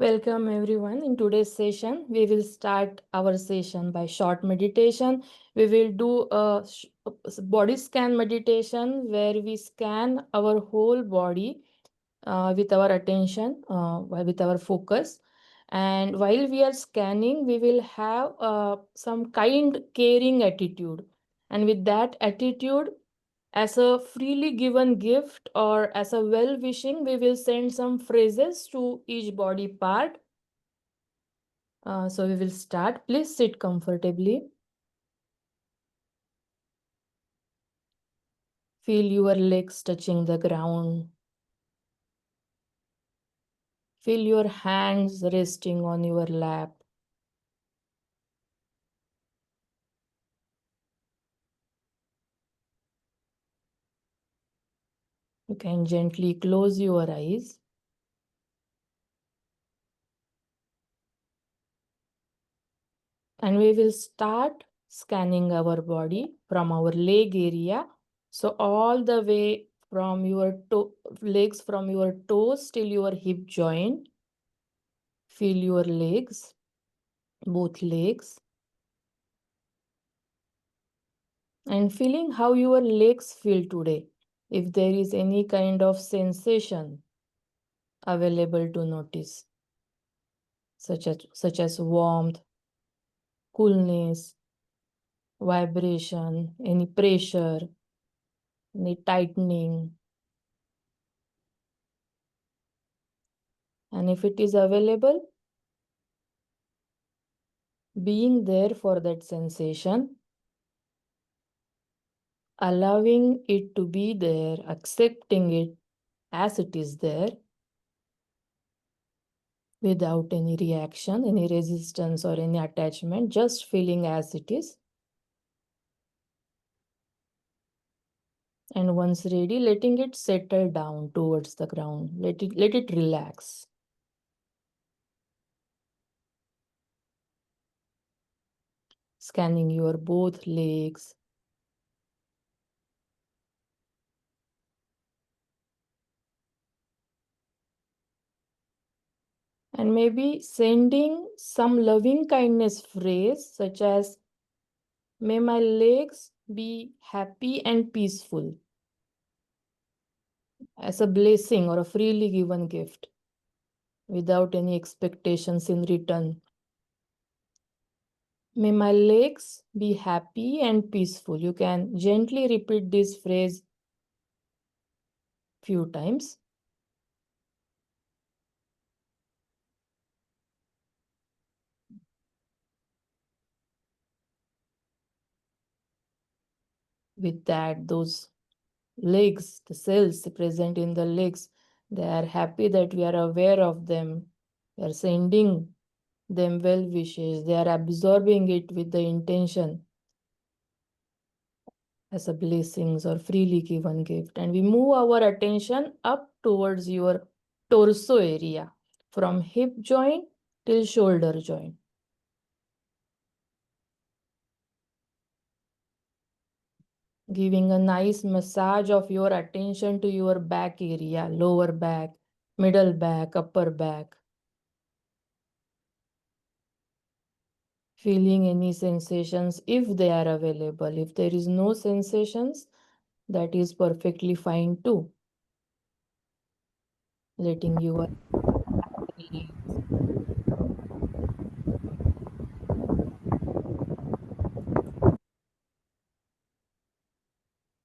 Welcome everyone. In today's session, we will start our session by short meditation. We will do a body scan meditation where we scan our whole body with our attention, with our focus. And while we are scanning, we will have some kind, caring attitude. And with that attitude, as a freely given gift or as a well wishing, we will send some phrases to each body part. So we will start. Please sit comfortably. Feel your legs touching the ground. Feel your hands resting on your lap. You can gently close your eyes. And we will start scanning our body from our leg area. So all the way from your legs, from your toes till your hip joint. Feel your legs, both legs. And feeling how your legs feel today. If there is any kind of sensation available to notice, such as warmth, coolness, vibration, any pressure, any tightening. And if it is available, being there for that sensation, allowing it to be there, accepting it as it is there, without any reaction, any resistance or any attachment, just feeling as it is. And once ready, letting it settle down towards the ground. Let it relax. Scanning your both legs. And maybe sending some loving kindness phrase such as, may my legs be happy and peaceful, as a blessing or a freely given gift, without any expectations in return. May my legs be happy and peaceful. You can gently repeat this phrase few times. With that, those legs, the cells present in the legs, they are happy that we are aware of them. We are sending them well wishes. They are absorbing it with the intention as a blessings or freely given gift. And we move our attention up towards your torso area, from hip joint till shoulder joint. Giving a nice massage of your attention to your back area, lower back, middle back, upper back. Feeling any sensations if they are available. If there is no sensations, that is perfectly fine too. Letting your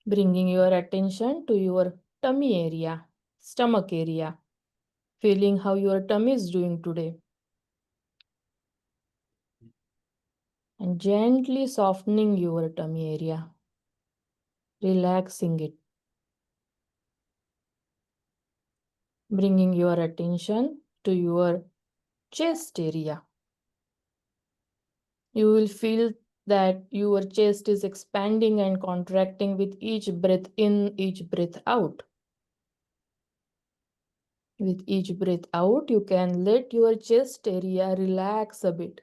bringing your attention to your tummy area, stomach area, feeling how your tummy is doing today. And gently softening your tummy area, relaxing it. Bringing your attention to your chest area. You will feel that your chest is expanding and contracting with each breath in, each breath out. With each breath out, you can let your chest area relax a bit.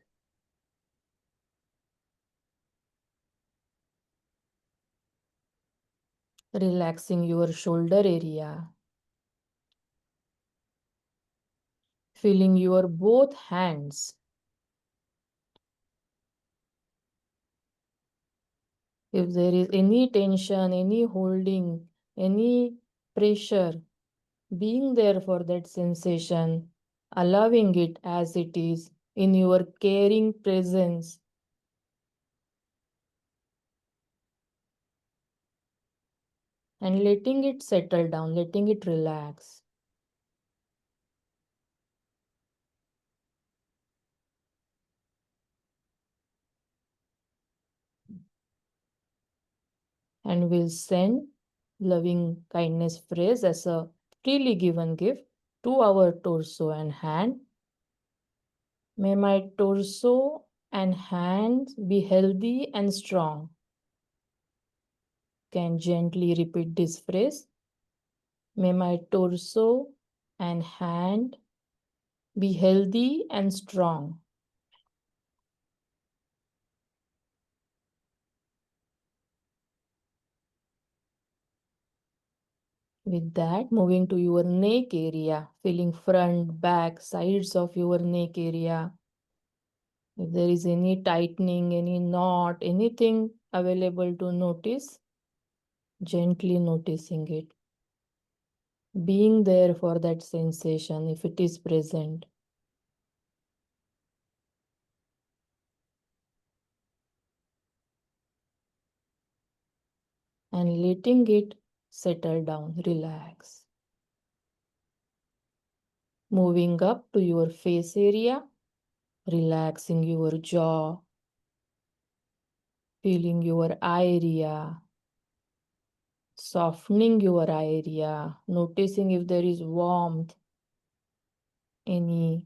Relaxing your shoulder area. Feeling your both hands. If there is any tension, any holding, any pressure, being there for that sensation, allowing it as it is in your caring presence. And letting it settle down, letting it relax. And we'll send loving kindness phrase as a freely given gift to our torso and hand. May my torso and hands be healthy and strong. Can gently repeat this phrase. May my torso and hand be healthy and strong. With that, moving to your neck area, feeling front, back, sides of your neck area. If there is any tightening, any knot, anything available to notice, gently noticing it. Being there for that sensation if it is present. And letting it settle down, relax. Moving up to your face area, relaxing your jaw, feeling your eye area, softening your eye area, noticing if there is warmth, anything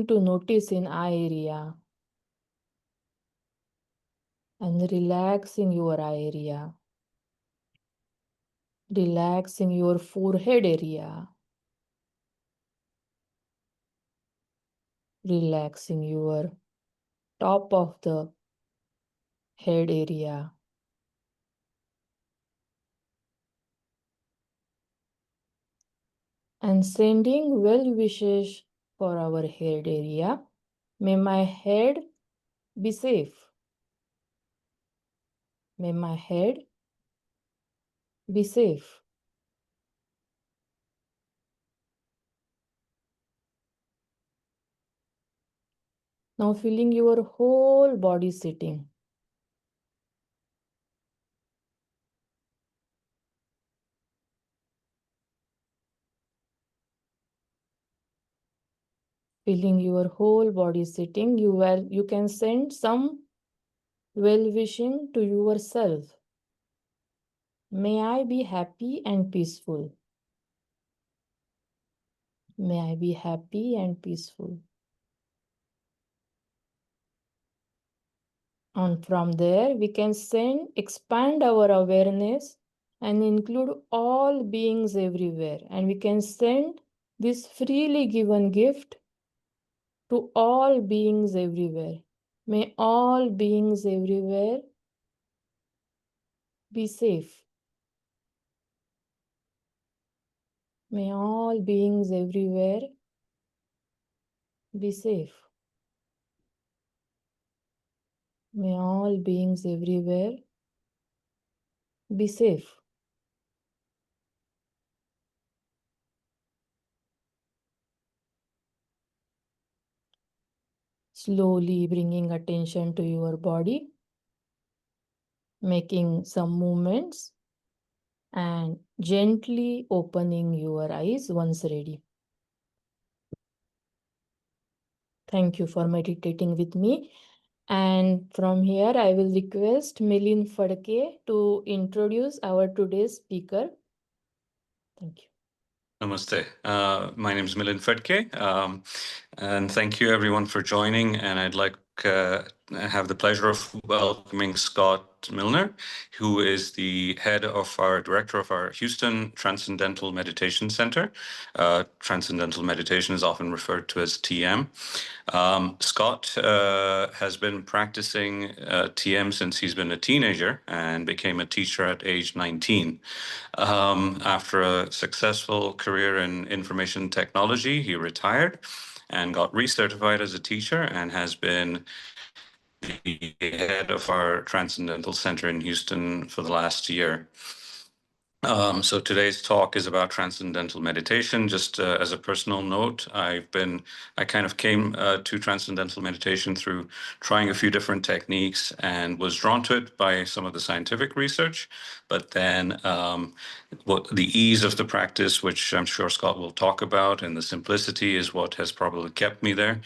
to notice in eye area, and relaxing your eye area, relaxing your forehead area, relaxing your top of the head area. And sending well wishes for our head area. May my head be safe. May my head be safe. Now feeling your whole body sitting. Feeling your whole body sitting, you can send some well-wishing to yourself. May I be happy and peaceful. May I be happy and peaceful. And from there, we can expand our awareness and include all beings everywhere. And we can send this freely given gift to all beings everywhere. May all beings everywhere be safe. May all beings everywhere be safe. May all beings everywhere be safe. Slowly bringing attention to your body, making some movements, and gently opening your eyes once ready. Thank you for meditating with me. And from here, I will request Milin Fadke to introduce our today's speaker. Thank you. Namaste. My name is Muellner Certified, and thank you everyone for joining. And I'd like have the pleasure of welcoming Scott Muellner, who is the director of our Houston Transcendental Meditation Center. Transcendental meditation is often referred to as TM. Scott has been practicing TM since he's been a teenager and became a teacher at age 19. After a successful career in information technology, he retired and got recertified as a teacher and has been the head of our Transcendental Center in Houston for the last year. So today's talk is about transcendental meditation. Just as a personal note, I kind of came to transcendental meditation through trying a few different techniques and was drawn to it by some of the scientific research. But then the ease of the practice, which I'm sure Scott will talk about, and the simplicity is what has probably kept me there.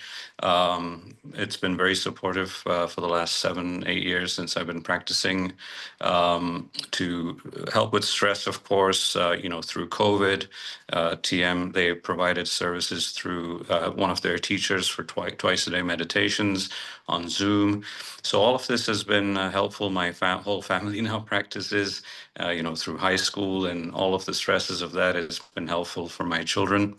It's been very supportive for the last 7-8 years since I've been practicing to help with stress, of course, through COVID. TM, they provided services through one of their teachers for twice a day meditations on Zoom. So all of this has been helpful. My whole family now practices, through high school, and all of the stresses of that has been helpful for my children.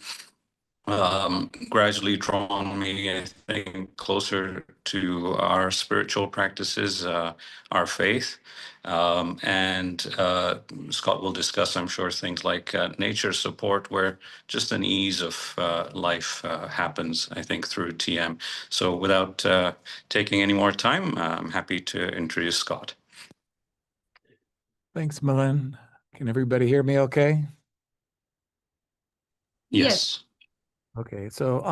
Gradually drawn me, I think, closer to our spiritual practices, our faith. And Scott will discuss, I'm sure, things like nature support, where just an ease of life happens, I think, through TM. So without taking any more time, I'm happy to introduce Scott. Thanks, Muellner. Can everybody hear me okay? Yes. Okay, so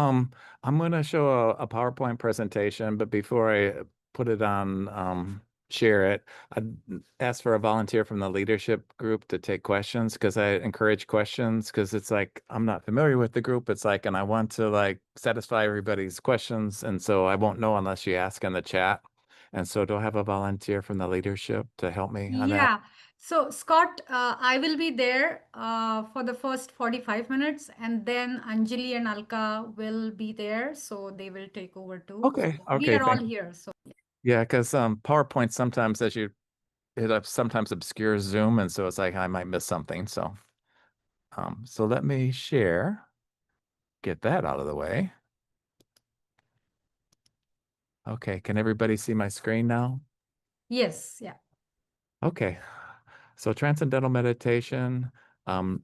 I'm going to show a PowerPoint presentation, but before I put it on, share it, I'd ask for a volunteer from the leadership group to take questions, because I encourage questions, because it's like I'm not familiar with the group. It's like, and I want to like satisfy everybody's questions, and so I won't know unless you ask in the chat. And so do I have a volunteer from the leadership to help me on that? Yeah. So Scott, I will be there for the first 45 minutes, and then Anjali and Alka will be there, so they will take over too. Okay, So we okay, are all here. So yeah, because PowerPoint sometimes, it sometimes obscures Zoom, and so it's like I might miss something. So, so let me share, get that out of the way. Okay, can everybody see my screen now? yes, yeah. Okay, so transcendental meditation,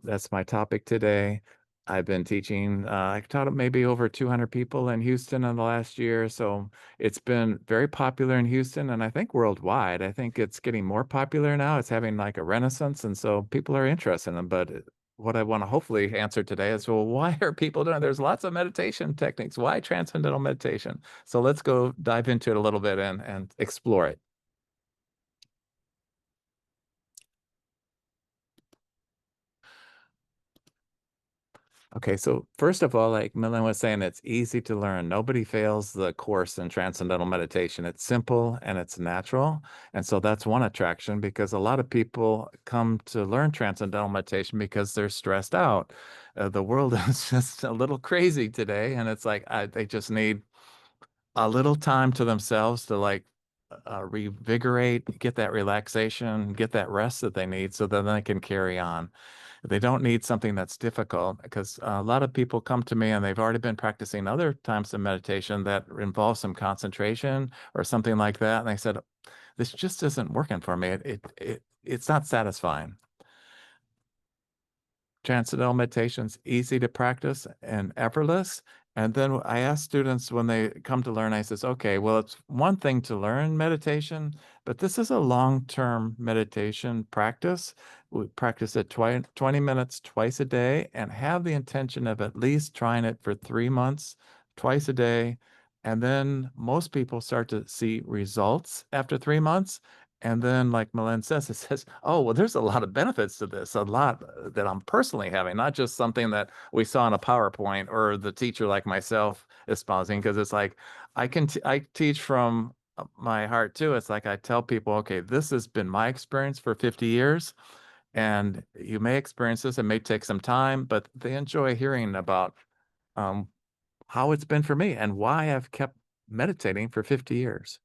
that's my topic today. I've been teaching, I taught maybe over 200 people in Houston in the last year. So it's been very popular in Houston, and I think worldwide. I think it's getting more popular now. It's having like a renaissance, and so people are interested in them. But what I want to hopefully answer today is, well, why are people doing it? There's lots of meditation techniques. Why transcendental meditation? So let's go dive into it a little bit and explore it. Okay, so first of all, like Muellner was saying, it's easy to learn. Nobody fails the course in transcendental meditation. It's simple and it's natural. And so that's one attraction, because a lot of people come to learn transcendental meditation because they're stressed out. The world is just a little crazy today. And it's like they just need a little time to themselves to like revigorate, get that relaxation, get that rest that they need, so that they can carry on. They don't need something that's difficult, because a lot of people come to me and they've already been practicing other types of meditation that involve some concentration or something like that. And they said, this just isn't working for me. It's not satisfying. Transcendental meditation's easy to practice and effortless. And then I ask students when they come to learn, I says, okay, well, it's one thing to learn meditation, but this is a long-term meditation practice. We practice it 20 minutes twice a day, and have the intention of at least trying it for 3 months, twice a day. And then most people start to see results after 3 months. And then, like Muellner says, it says, oh, well, there's a lot of benefits to this, a lot that I'm personally having, not just something that we saw in a PowerPoint or the teacher like myself espousing, because it's like I teach from my heart too. It's like I tell people, okay, this has been my experience for 50 years, and you may experience this. It may take some time, but they enjoy hearing about how it's been for me and why I've kept meditating for 50 years.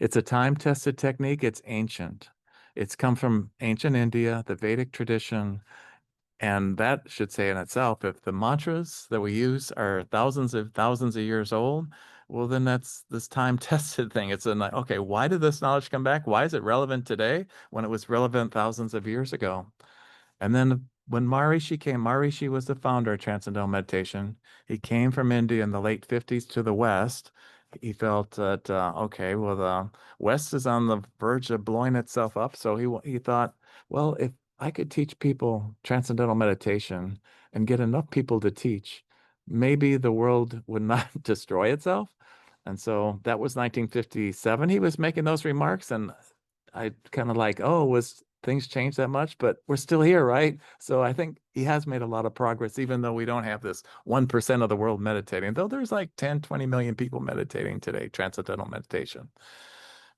It's a time-tested technique. It's ancient. It's come from ancient India, the Vedic tradition, and that should say in itself, if the mantras that we use are thousands of years old, well, then that's this time-tested thing. It's like, okay, why did this knowledge come back? Why is it relevant today when it was relevant thousands of years ago? And then when Maharishi came, Maharishi was the founder of Transcendental Meditation. He came from India in the late 50s to the West. He felt that, okay, well, the West is on the verge of blowing itself up. So he thought, well, if I could teach people Transcendental Meditation and get enough people to teach, maybe the world would not destroy itself. And so that was 1957. He was making those remarks, and I kind of like, oh, was things changed that much? But we're still here, right? So I think he has made a lot of progress, even though we don't have this 1% of the world meditating, though there's like 10, 20 million people meditating today, transcendental meditation.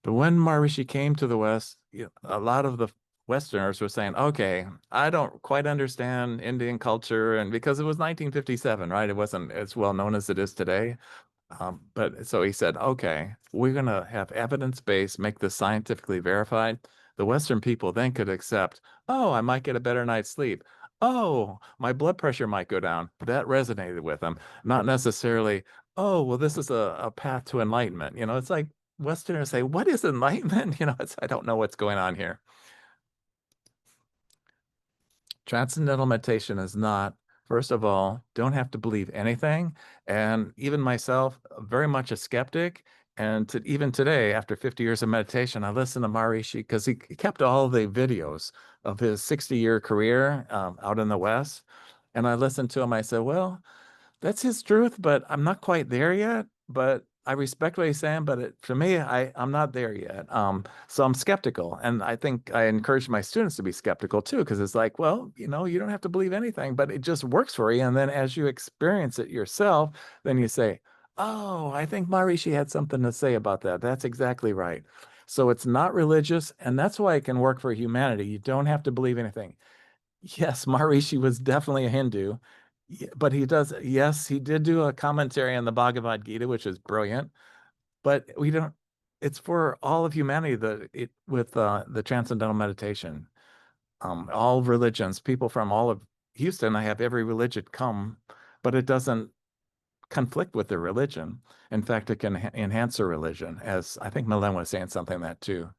But when Maharishi came to the West, a lot of the Westerners were saying, okay, I don't quite understand Indian culture. And because it was 1957, right? It wasn't as well known as it is today. But so he said, okay, we're going to have evidence-based, make this scientifically verified. The Western people then could accept, oh, I might get a better night's sleep. Oh, my blood pressure might go down. That resonated with them. Not necessarily, oh, well, this is a path to enlightenment. It's like Westerners say, what is enlightenment? I don't know what's going on here. Transcendental meditation is not, first of all, don't have to believe anything. And even myself, very much a skeptic. And even today, after 50 years of meditation, I listen to Maharishi because he kept all the videos of his 60-year career out in the West. And I listened to him. I said, well, that's his truth, but I'm not quite there yet. But I respect what he's saying, but for me, I'm not there yet. So I'm skeptical. And I think I encourage my students to be skeptical too, because it's like, well, you don't have to believe anything, but it just works for you. And then as you experience it yourself, then you say, oh, I think Maharishi had something to say about that. That's exactly right. So it's not religious, and that's why it can work for humanity. You don't have to believe anything. Yes, Maharishi was definitely a Hindu, but he did do a commentary on the Bhagavad Gita, which is brilliant, but it's for all of humanity with the transcendental meditation. All religions, people from all of Houston, I have every religion come, but it doesn't conflict with their religion. In fact, it can enhance their religion, as I think Muellner was saying something that too.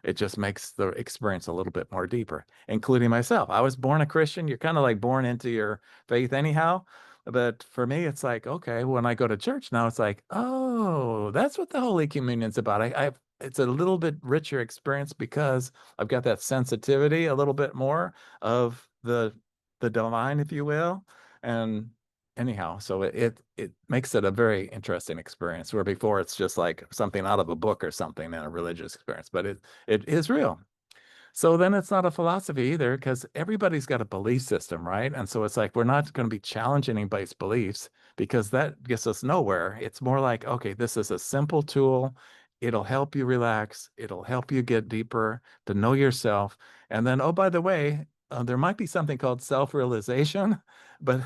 It just makes the experience a little bit more deeper, including myself. I was born a Christian. You're kind of like born into your faith anyhow. But for me, it's like, okay, when I go to church now, it's like, oh, that's what the Holy Communion's about. It's a little bit richer experience because I've got that sensitivity a little bit more of the divine, if you will. And anyhow, so it makes it a very interesting experience, where before it's just like something out of a book or something in a religious experience, but it is real. So then it's not a philosophy either, because everybody's got a belief system, right? And so it's like, we're not going to be challenging anybody's beliefs, because that gets us nowhere. It's more like, okay, this is a simple tool. It'll help you relax. It'll help you get deeper to know yourself. And then, oh, by the way, there might be something called self-realization, but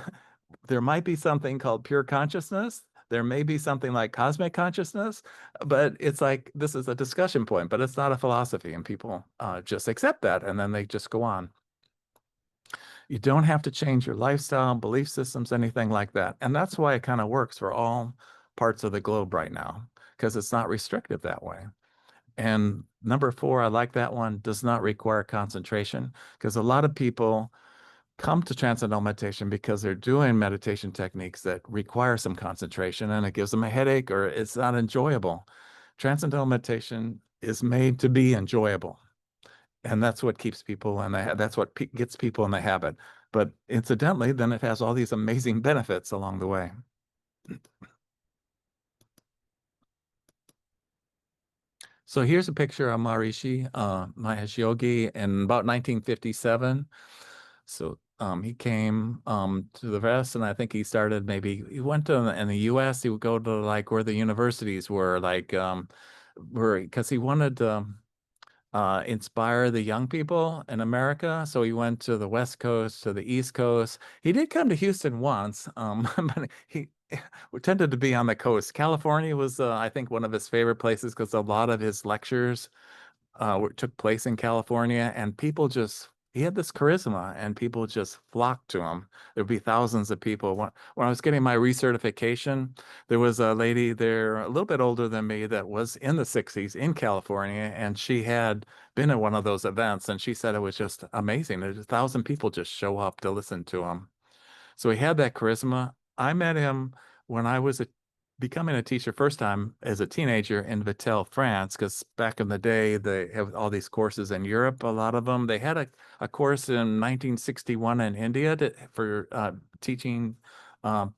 there might be something called pure consciousness. There may be something like cosmic consciousness, but it's like, this is a discussion point, but it's not a philosophy, and people just accept that, and then they just go on. You don't have to change your lifestyle, belief systems, anything like that. And that's why it kind of works for all parts of the globe right now, because it's not restrictive that way. And number 4, I like that one, does not require concentration, because a lot of people come to transcendental meditation because they're doing meditation techniques that require some concentration, and it gives them a headache or it's not enjoyable. Transcendental meditation is made to be enjoyable. And that's what keeps people in that's what gets people in the habit. But incidentally, then it has all these amazing benefits along the way. So here's a picture of Maharishi Mahesh Yogi in about 1957. So he came to the West, and I think he started, he went to, in the US, he would go to like where the universities were, like because he wanted to inspire the young people in America. So he went to the West Coast, to the East Coast. He did come to Houston once, but we tended to be on the coast. California was, I think, one of his favorite places because a lot of his lectures took place in California, and people just, he had this charisma, and people just flocked to him. There'd be thousands of people. When I was getting my recertification, there was a lady there, a little bit older than me, that was in the 60s in California, and she had been at one of those events, and she said it was just amazing. There's 1,000 people just show up to listen to him. So he had that charisma. I met him when I was becoming a teacher first time as a teenager in Vittel, France, because back in the day, they have all these courses in Europe, a lot of them. They had a course in 1961 in India for teaching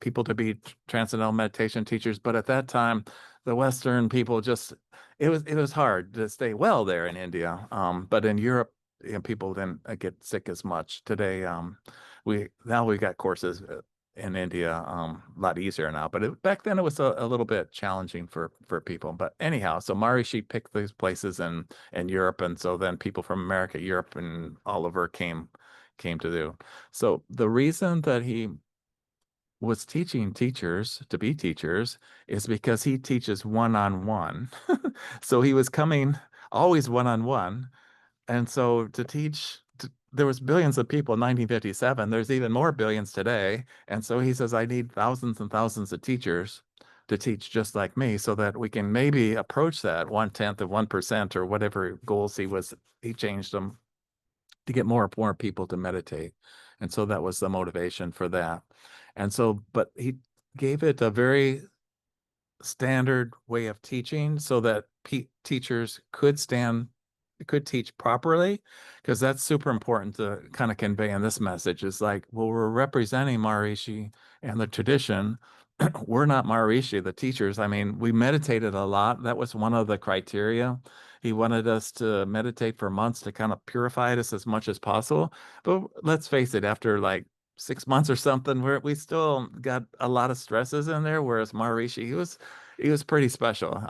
people to be transcendental meditation teachers. But at that time, the Western people just, it was hard to stay well there in India. But in Europe, you know, people didn't get sick as much. Today, we got courses in India a lot easier now, but back then it was a little bit challenging for people. But anyhow, so Maharishi picked these places in Europe, and so then people from America, Europe, and all over came to do. So the reason that he was teaching teachers to be teachers is because he teaches one-on-one. So he was coming always one-on-one. And so to teach, there was billions of people in 1957. There's even more billions today. And so he says, I need thousands and thousands of teachers to teach just like me so that we can maybe approach that 1/10 of 1% or whatever goals he changed them to get more and more people to meditate. And so that was the motivation for that. And so, but he gave it a very standard way of teaching so that teachers could teach properly, because that's super important to kind of convey in this message. Is like, well, we're representing Maharishi and the tradition. We're not Maharishi, the teachers. I mean, we meditated a lot. That was one of the criteria. He wanted us to meditate for months to kind of purify us as much as possible. But let's face it, after like 6 months or something, we still got a lot of stresses in there. Whereas Maharishi, he was pretty special,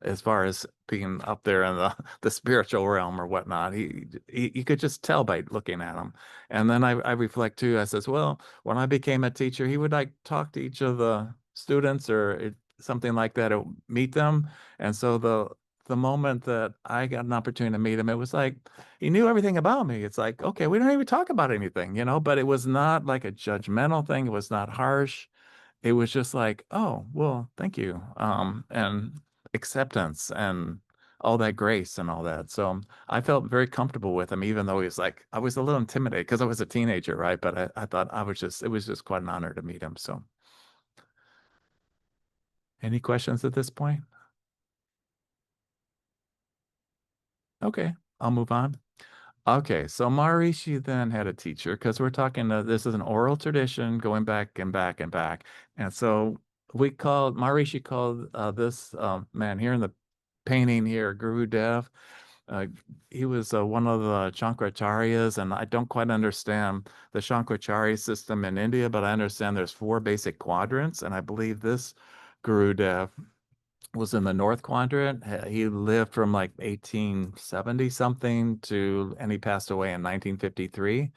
as far as being up there in the spiritual realm or whatnot. You could just tell by looking at him. And then I reflect too. I says, well, when I became a teacher, he would like talk to each of the students or something like that, or meet them. And so the moment that I got an opportunity to meet him, it was like he knew everything about me. It's like, okay, we don't even talk about anything, but it was not like a judgmental thing. It was not harsh. It was just like, oh, well, thank you. And acceptance and all that grace and all that. So I felt very comfortable with him, even though he was like, I was a little intimidated because I was a teenager, right? But I thought it was just quite an honor to meet him. So any questions at this point? Okay, I'll move on. Okay, so Maharishi then had a teacher, because we're talking, this is an oral tradition going back and back and back. And so Maharishi called this man here in the painting here, Guru Dev. He was one of the Shankaracharya, and I don't quite understand the Shankaracharya system in India, but I understand there's 4 basic quadrants, and I believe this Guru Dev was in the North Quadrant. He lived from like 1870 something and he passed away in 1953.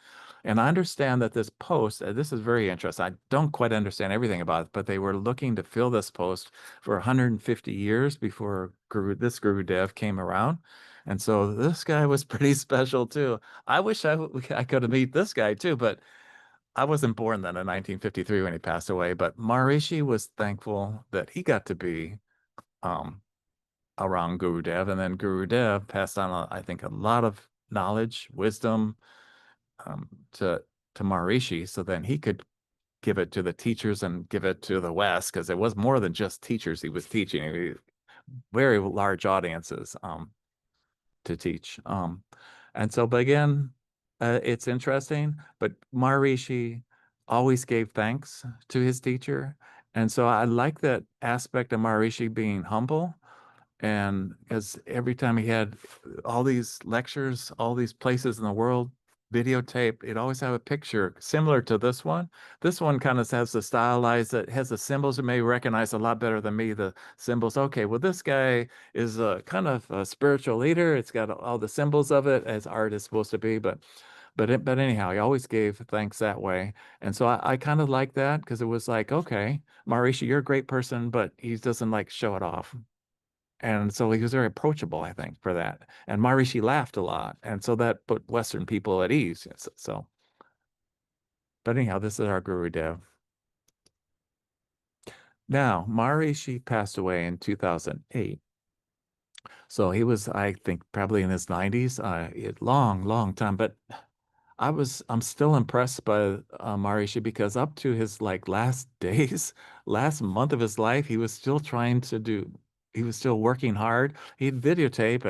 And I understand that this post, this is very interesting. I don't quite understand everything about it, but they were looking to fill this post for 150 years before this Guru Dev came around. And so this guy was pretty special too. I wish I could have met this guy too, but I wasn't born then in 1953 when he passed away. But Maharishi was thankful that he got to be around Gurudev, and then Gurudev passed on, I think, a lot of knowledge, wisdom to Maharishi, so then he could give it to the teachers and give it to the West, because it was more than just teachers he was teaching. Very large audiences to teach. And so, but again, it's interesting, but Maharishi always gave thanks to his teacher. And so I like that aspect of Maharishi being humble. And because every time he had all these lectures, all these places in the world videotape, it always have a picture similar to this one. This one kind of has the stylized, it has the symbols you may recognize a lot better than me, the symbols. Okay, well, this guy is a kind of a spiritual leader. It's got all the symbols of it as art is supposed to be, but But anyhow, he always gave thanks that way. And so I kind of like that because it was like, okay, Maharishi, you're a great person, but he doesn't like show it off. And so he was very approachable, I think, for that. And Maharishi laughed a lot. And so that put Western people at ease. So, but anyhow, this is our Guru Dev. Now, Maharishi passed away in 2008. So he was, I think, probably in his 90s, long time. But I'm still impressed by Maharishi because up to his like last days, last month of his life, he was still he was still working hard. He'd videotape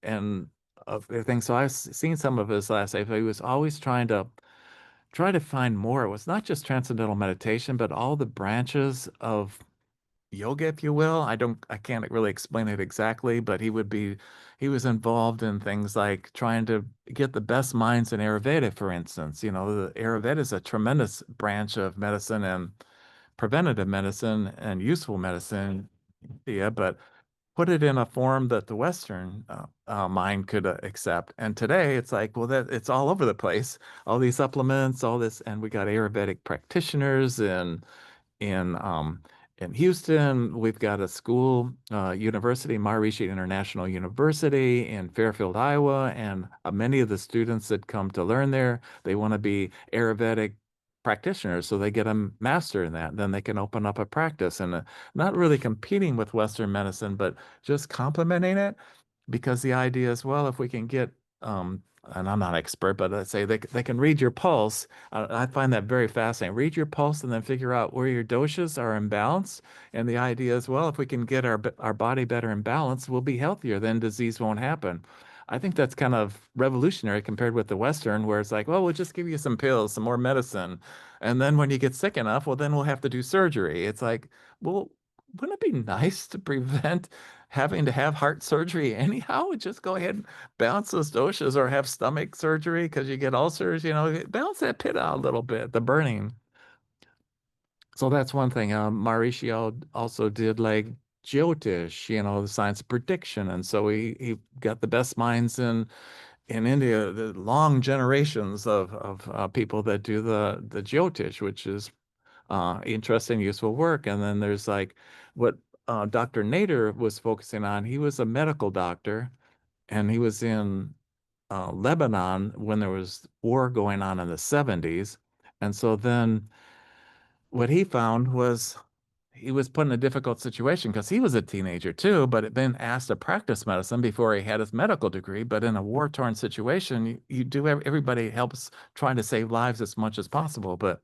and everything. So I've seen some of his last days. He was always try to find more. It was not just transcendental meditation, but all the branches of yoga, if you will. I can't really explain it exactly, but he was involved in things like trying to get the best minds in Ayurveda, for instance. You know, the Ayurveda is a tremendous branch of medicine and preventative medicine and useful medicine. Yeah, but put it in a form that the Western mind could accept. And today it's like, well, that it's all over the place. All these supplements, all this, and we got Ayurvedic practitioners and in in Houston. We've got a school, university, Maharishi International University in Fairfield, Iowa, and many of the students that come to learn there, they want to be Ayurvedic practitioners, so they get a master in that. Then they can open up a practice and not really competing with Western medicine, but just complementing it. Because the idea is, well, if we can get and I'm not an expert, but let's say they can read your pulse. I find that very fascinating. Read your pulse and then figure out where your doshas are in balance. And the idea is, well, if we can get our body better in balance, we'll be healthier. Then disease won't happen. I think that's kind of revolutionary compared with the Western, where it's like, well, we'll just give you some pills, some more medicine. And then when you get sick enough, well, then we'll have to do surgery. It's like, well, wouldn't it be nice to prevent having to have heart surgery anyhow? Just go ahead and balance those doshas or have stomach surgery because you get ulcers, balance that pit out a little bit, the burning. So that's one thing. Maharishi also did like Jyotish, the science of prediction. And so he got the best minds in India, the long generations of people that do the Jyotish, which is interesting, useful work. And then there's like what Dr. Nader was focusing on. He was a medical doctor and he was in Lebanon when there was war going on in the 70s. And so then what he found was he was put in a difficult situation because he was a teenager too, but had been asked to practice medicine before he had his medical degree. But in a war-torn situation, you do everybody helps trying to save lives as much as possible. But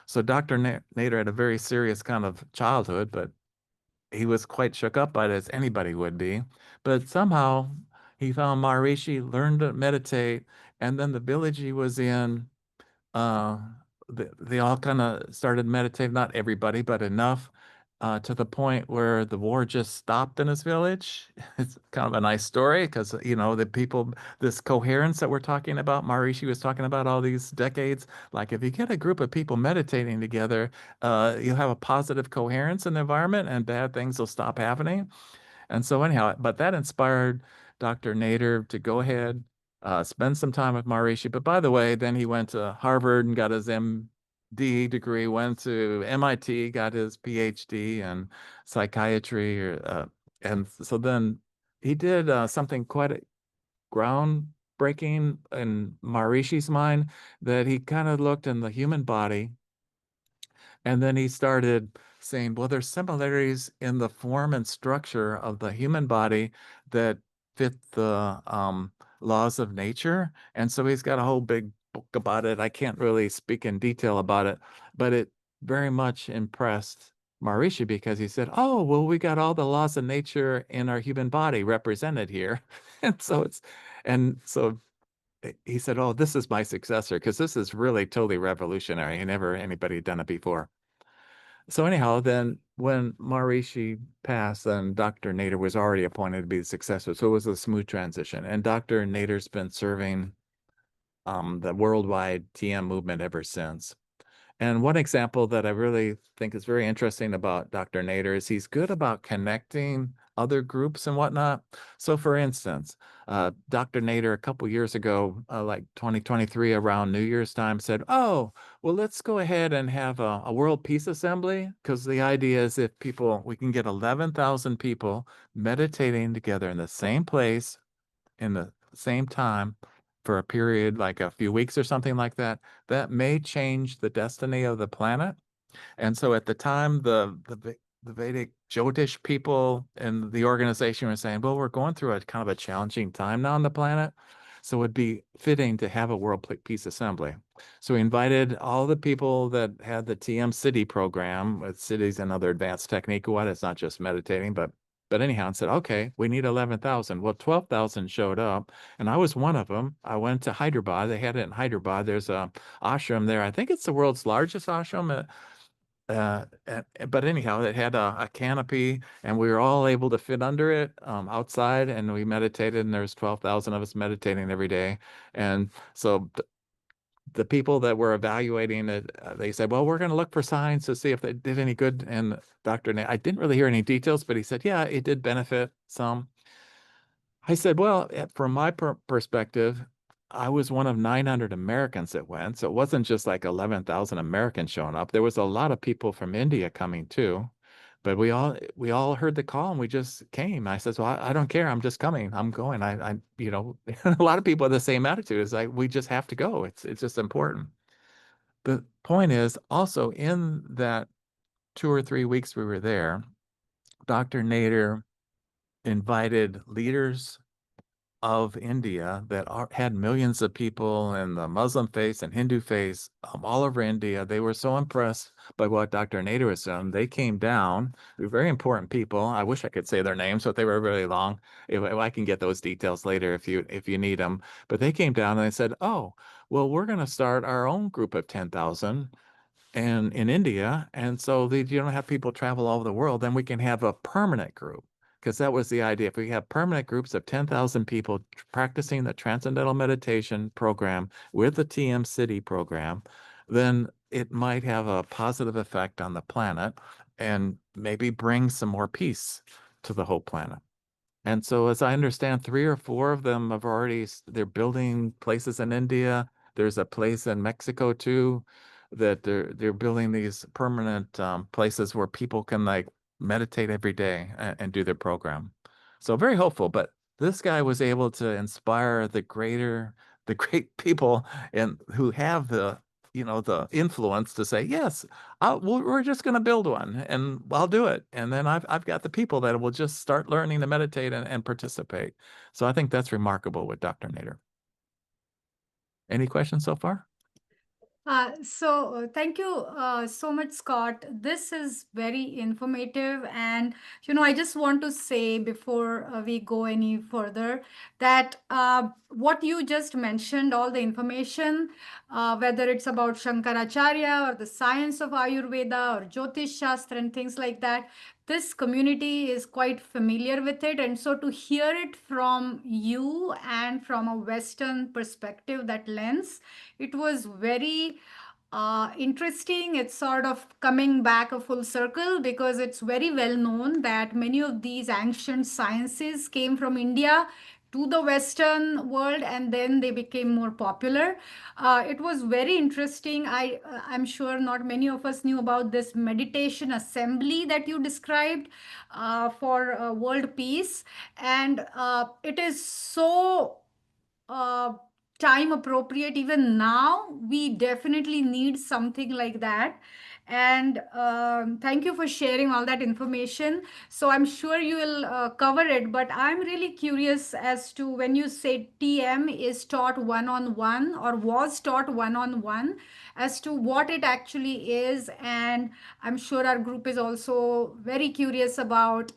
so Dr. Nader had a very serious kind of childhood, but he was quite shook up by it as anybody would be. But somehow he found Maharishi, learned to meditate, and then the village he was in, uh, they all kind of started meditating, not everybody, but enough to the point where the war just stopped in his village. It's kind of a nice story because, the people, this coherence that we're talking about, Maharishi was talking about all these decades. Like if you get a group of people meditating together, you'll have a positive coherence in the environment and bad things will stop happening. And so anyhow, but that inspired Dr. Nader to go ahead, spend some time with Maharishi. But by the way, then he went to Harvard and got his MD degree, went to MIT, got his PhD in psychiatry. And so then he did something quite groundbreaking in Maharishi's mind, that he kind of looked in the human body and then he started saying, well, there's similarities in the form and structure of the human body that fit the laws of nature. And so he's got a whole big book about it. I can't really speak in detail about it, but it very much impressed Maharishi because he said, oh, well, we got all the laws of nature in our human body represented here. And so he said, oh, this is my successor because this is really totally revolutionary. Anybody had done it before. So anyhow, then when Maharishi passed, then Dr. Nader was already appointed to be the successor. So it was a smooth transition. And Dr. Nader's been serving the worldwide TM movement ever since. And one example that I really think is very interesting about Dr. Nader is he's good about connecting other groups and whatnot. So for instance, Dr. Nader a couple years ago, like 2023 around New Year's time, said, oh, well, let's go ahead and have a World Peace Assembly, because the idea is if we can get 11,000 people meditating together in the same place in the same time for a period like a few weeks or something like that, that may change the destiny of the planet. And so at the time, the Vedic Jyotish people and the organization were saying, well, we're going through a kind of a challenging time now on the planet. So it'd be fitting to have a World Peace Assembly. So we invited all the people that had the TM City program with cities and other advanced technique. What it's not just meditating, but anyhow, and said, okay, we need 11,000. Well, 12,000 showed up, and I was one of them. I went to Hyderabad. They had it in Hyderabad. There's a ashram there. I think it's the world's largest ashram. But anyhow, it had a canopy, and we were all able to fit under it outside, and we meditated, and there's 12,000 of us meditating every day. And so the people that were evaluating it, they said, well, we're going to look for signs to see if they did any good. And I didn't really hear any details, but he said, yeah, it did benefit some. I said, well, from my perspective, I was one of 900 Americans that went. So it wasn't just like 11,000 Americans showing up. There was a lot of people from India coming too. But we all heard the call and we just came. I said, well, I don't care. I'm just coming. I'm going. I a lot of people have the same attitude. It's like, we just have to go. It's just important. The point is also in that 2 or 3 weeks we were there, Dr. Nader invited leaders of India that had millions of people in the Muslim faith and Hindu faith all over India. They were so impressed by what Dr. Nader was doing. They came down. They were very important people. I wish I could say their names, but they were really long. If I can get those details later if you need them. But they came down and they said, oh, well, we're going to start our own group of 10,000 and in India. And so you don't have people travel all over the world, then we can have a permanent group. Because that was the idea. If we have permanent groups of 10,000 people practicing the Transcendental Meditation program with the TM City program, then it might have a positive effect on the planet and maybe bring some more peace to the whole planet. And so as I understand, 3 or 4 of them they're building places in India. There's a place in Mexico too, that they're building these permanent places where people can like meditate every day and do their program. So very hopeful, but this guy was able to inspire the great people who have the influence to say, yes, we're just going to build one and I'll do it. And then I've got the people that will just start learning to meditate and participate. So I think that's remarkable with Dr. Nader. Any questions so far? Thank you so much, Scott. This is very informative. And, I just want to say before we go any further that what you just mentioned, all the information, whether it's about Shankaracharya or the science of Ayurveda or Jyotish Shastra and things like that, this community is quite familiar with it. And so to hear it from you and from a Western perspective, that lens, it was very interesting. It's sort of coming back a full circle because it's very well known that many of these ancient sciences came from India to the Western world and then they became more popular. It was very interesting. I'm sure not many of us knew about this meditation assembly that you described for world peace. And it is so uh, time appropriate. Even now we definitely need something like that. And thank you for sharing all that information. So I'm sure you will cover it, but I'm really curious as to when you say TM is taught one-on-one or was taught one-on-one, as to what it actually is. And I'm sure our group is also very curious about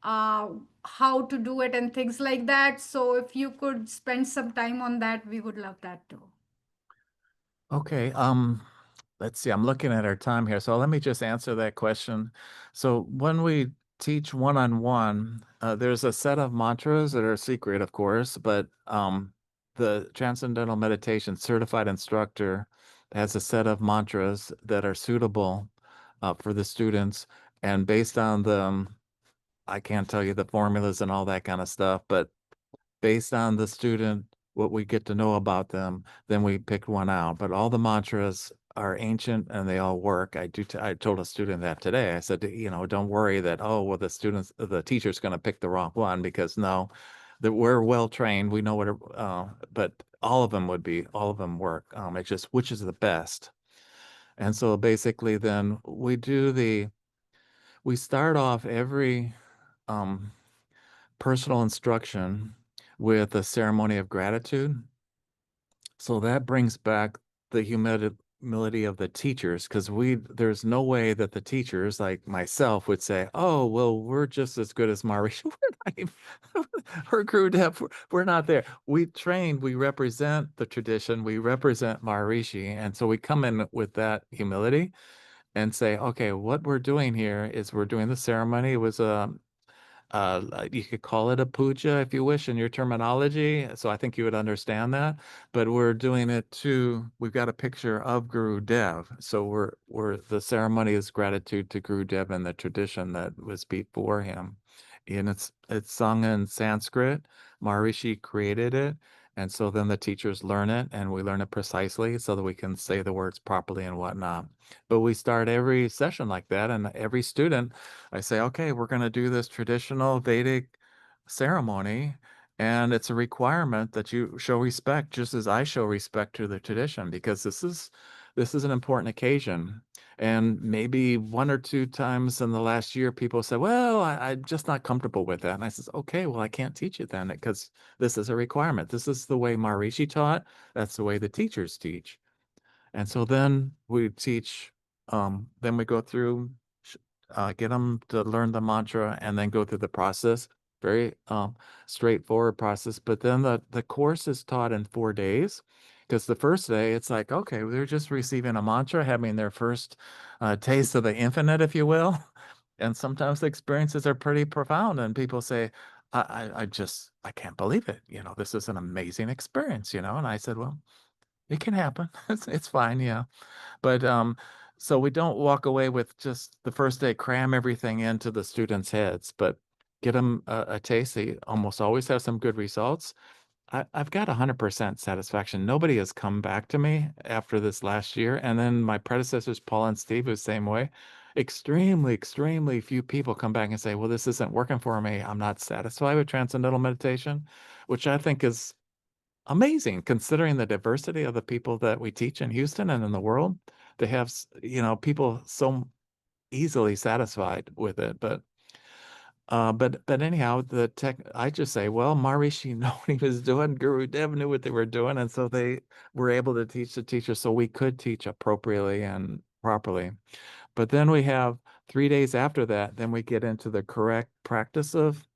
uh, how to do it and things like that. So if you could spend some time on that, we would love that too. Okay. Let's see. I'm looking at our time here. So let me just answer that question. So when we teach one-on-one, there's a set of mantras that are secret, of course, but the Transcendental Meditation Certified Instructor has a set of mantras that are suitable for the students. And based on I can't tell you the formulas and all that kind of stuff, but based on the student, what we get to know about them, then we pick one out. But all the mantras are ancient and they all work. I told a student that today. I said, don't worry that, oh, well, the teacher's going to pick the wrong one, because no, that we're well trained. We know but all of them work. It's just which is the best. And so basically then we start off every um, personal instruction with a ceremony of gratitude. So that brings back the humility of the teachers, because there's no way that the teachers like myself would say, oh, well, we're just as good as Marishi. We're not even, or Gurudev, we're not there. We represent the tradition, we represent Maharishi. And so we come in with that humility and say, okay, what we're doing here is we're doing the ceremony. It was you could call it a puja if you wish in your terminology. So I think you would understand that. But we're doing it we've got a picture of Guru Dev. So the ceremony is gratitude to Guru Dev and the tradition that was before him. And it's sung in Sanskrit. Maharishi created it. And so then the teachers learn it, and we learn it precisely so that we can say the words properly and whatnot. But we start every session like that, and every student, I say, okay, we're going to do this traditional Vedic ceremony, and it's a requirement that you show respect just as I show respect to the tradition, because this is an important occasion. And maybe one or two times in the last year, people say, well, I'm just not comfortable with that. And I says, okay, well, I can't teach it then, because this is a requirement. This is the way Maharishi taught. That's the way the teachers teach. And so then we teach, then we go through, get them to learn the mantra and then go through the process. Very straightforward process. But then the course is taught in 4 days, because the first day it's like, okay, they're just receiving a mantra, having their first taste of the infinite, if you will. And sometimes the experiences are pretty profound, and people say, I can't believe it. This is an amazing experience, And I said, well, it can happen. It's fine, yeah. But so we don't walk away with just the first day, cram everything into the students' heads, but get them a taste. They almost always have some good results. I've got 100% satisfaction. Nobody has come back to me after this last year. And then my predecessors, Paul and Steve, was the same way. Extremely, extremely few people come back and say, well, this isn't working for me. I'm not satisfied with transcendental meditation, which I think is amazing considering the diversity of the people that we teach in Houston and in the world. They have, people so easily satisfied with it. But anyhow, I just say, well, Maharishi knew what he was doing. Guru Dev knew what they were doing. And so they were able to teach the teachers so we could teach appropriately and properly. But then we have 3 days after that, then we get into the correct practice of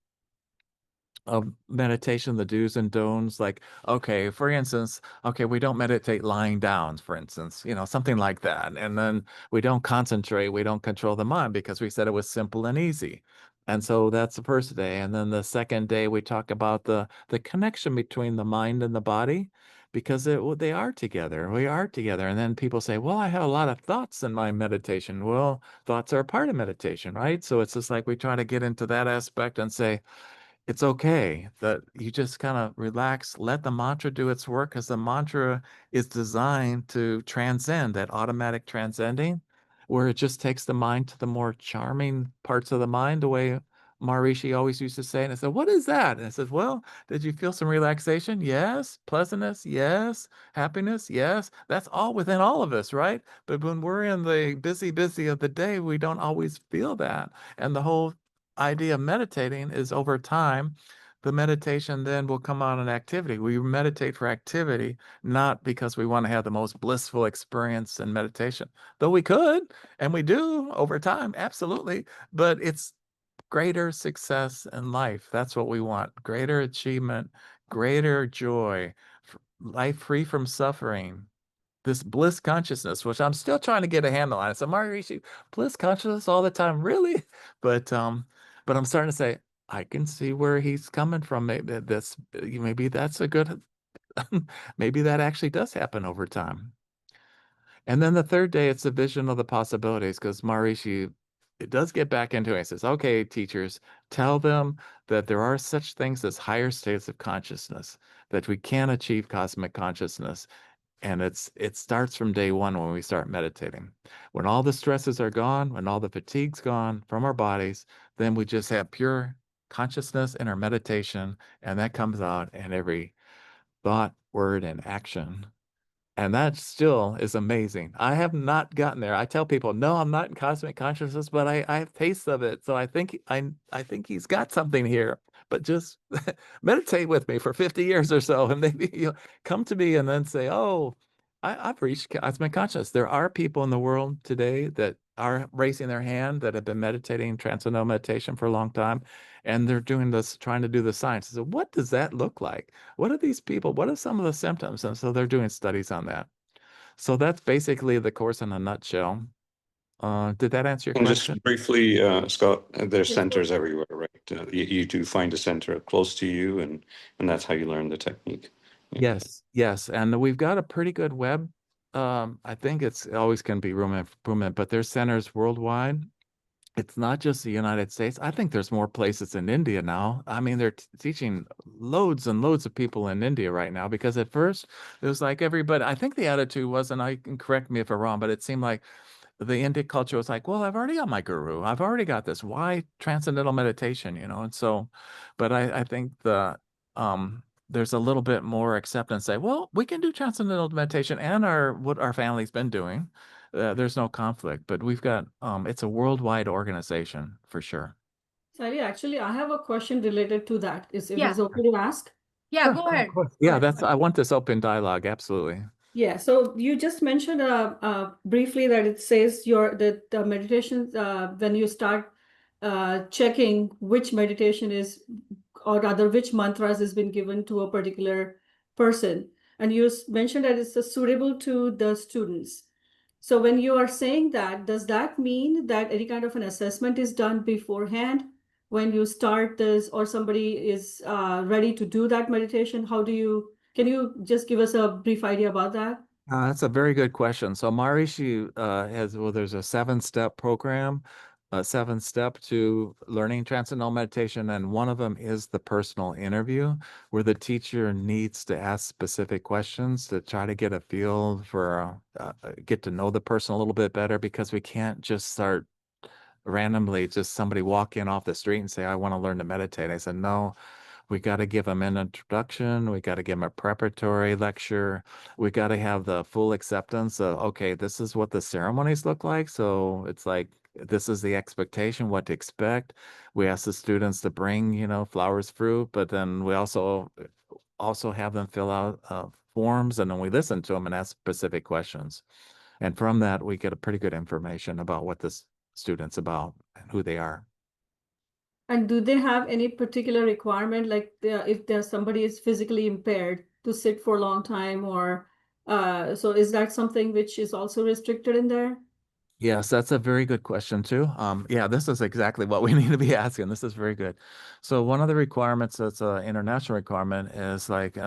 meditation, the do's and don'ts. Like, okay, for instance, okay, we don't meditate lying down, for instance, something like that. And then we don't concentrate, we don't control the mind, because we said it was simple and easy. And so that's the first day. And then the second day, we talk about the connection between the mind and the body, because they are together. We are together. And then people say, well, I have a lot of thoughts in my meditation. Well, thoughts are a part of meditation, right? So it's just like we try to get into that aspect and say, it's okay that you just kind of relax, let the mantra do its work, because the mantra is designed to transcend, that automatic transcending, where it just takes the mind to the more charming parts of the mind, the way Maharishi always used to say. And I said, what is that? And I said, well, did you feel some relaxation? Yes. Pleasantness? Yes. Happiness? Yes. That's all within all of us, right? But when we're in the busy of the day, we don't always feel that. And the whole idea of meditating is, over time, the meditation then will come out in activity. We meditate for activity, not because we want to have the most blissful experience in meditation, though we could, and we do over time, absolutely. But it's greater success in life. That's what we want. Greater achievement, greater joy, life free from suffering. This bliss consciousness, which I'm still trying to get a handle on. So Maharishi, bliss consciousness all the time, really? But I'm starting to say, I can see where he's coming from. Maybe that's a good, maybe that actually does happen over time. And then the third day, it's a vision of the possibilities, because Maharishi it does get back into it. It says, okay, teachers, tell them that there are such things as higher states of consciousness, that we can achieve cosmic consciousness. And it starts from day one when we start meditating. When all the stresses are gone, when all the fatigue's gone from our bodies, then we just have pure consciousness in our meditation, and that comes out in every thought, word, and action. And that still is amazing. I have not gotten there. I tell people, no, I'm not in cosmic consciousness, but I have tastes of it. So I think he's got something here. But just meditate with me for 50 years or so, and maybe you'll come to me and then say, oh, I've reached cosmic consciousness. There are people in the world today that are raising their hand that have been meditating transcendental meditation for a long time, and they're doing this, trying to do the science. So what does that look like? What are these people? What are some of the symptoms? And so they're doing studies on that. So that's basically the course in a nutshell. Did that answer your And question? just briefly, Scott, there's Yes, centers everywhere, right? You do find a center close to you, and that's how you learn the technique. Yeah. Yes, yes. And we've got a pretty good web. I think it's always going to be room improvement, but there's centers worldwide. It's not just the United States. I think there's more places in India now. I mean, they're teaching loads and loads of people in India right now, because at first it was like everybody, I think the attitude was, and I can correct me if I'm wrong, but it seemed like the Indic culture was like, well, I've already got my guru. I've already got this. Why transcendental meditation, you know? And so, but I think there's a little bit more acceptance. Say, well, we can do transcendental meditation and what our family's been doing. There's no conflict, but we've got it's a worldwide organization for sure. Sally, actually, I have a question related to that. If Yeah. it's okay to ask? Yeah, go ahead. Yeah, I want this open dialogue. Absolutely. Yeah, so you just mentioned briefly that it says that the meditation when you start checking which meditation is, or rather which mantras has been given to a particular person, and you mentioned that it's suitable to the students. So when you are saying that, does that mean that any kind of an assessment is done beforehand when you start this, or somebody is ready to do that meditation? Can you just give us a brief idea about that? That's a very good question. So Maharishi there's a 7-step program, a 7-step to learning transcendental meditation. And one of them is the personal interview, where the teacher needs to ask specific questions to try to get a feel for, get to know the person a little bit better, because we can't just start randomly, just somebody walk in off the street and say, I want to learn to meditate. I said, no, we got to give them an introduction. We got to give them a preparatory lecture. We got to have the full acceptance of, okay, this is what the ceremonies look like. So it's like, this is the expectation, what to expect. We ask the students to bring, flowers, fruit, but then we also have them fill out forms, and then we listen to them and ask specific questions. And from that, we get a pretty good information about what this student's about and who they are. And do they have any particular requirement, like if there's somebody is physically impaired to sit for a long time, or so is that something which is also restricted in there? Yes, that's a very good question too. Yeah, this is exactly what we need to be asking. This is very good. So one of the requirements that's an international requirement is like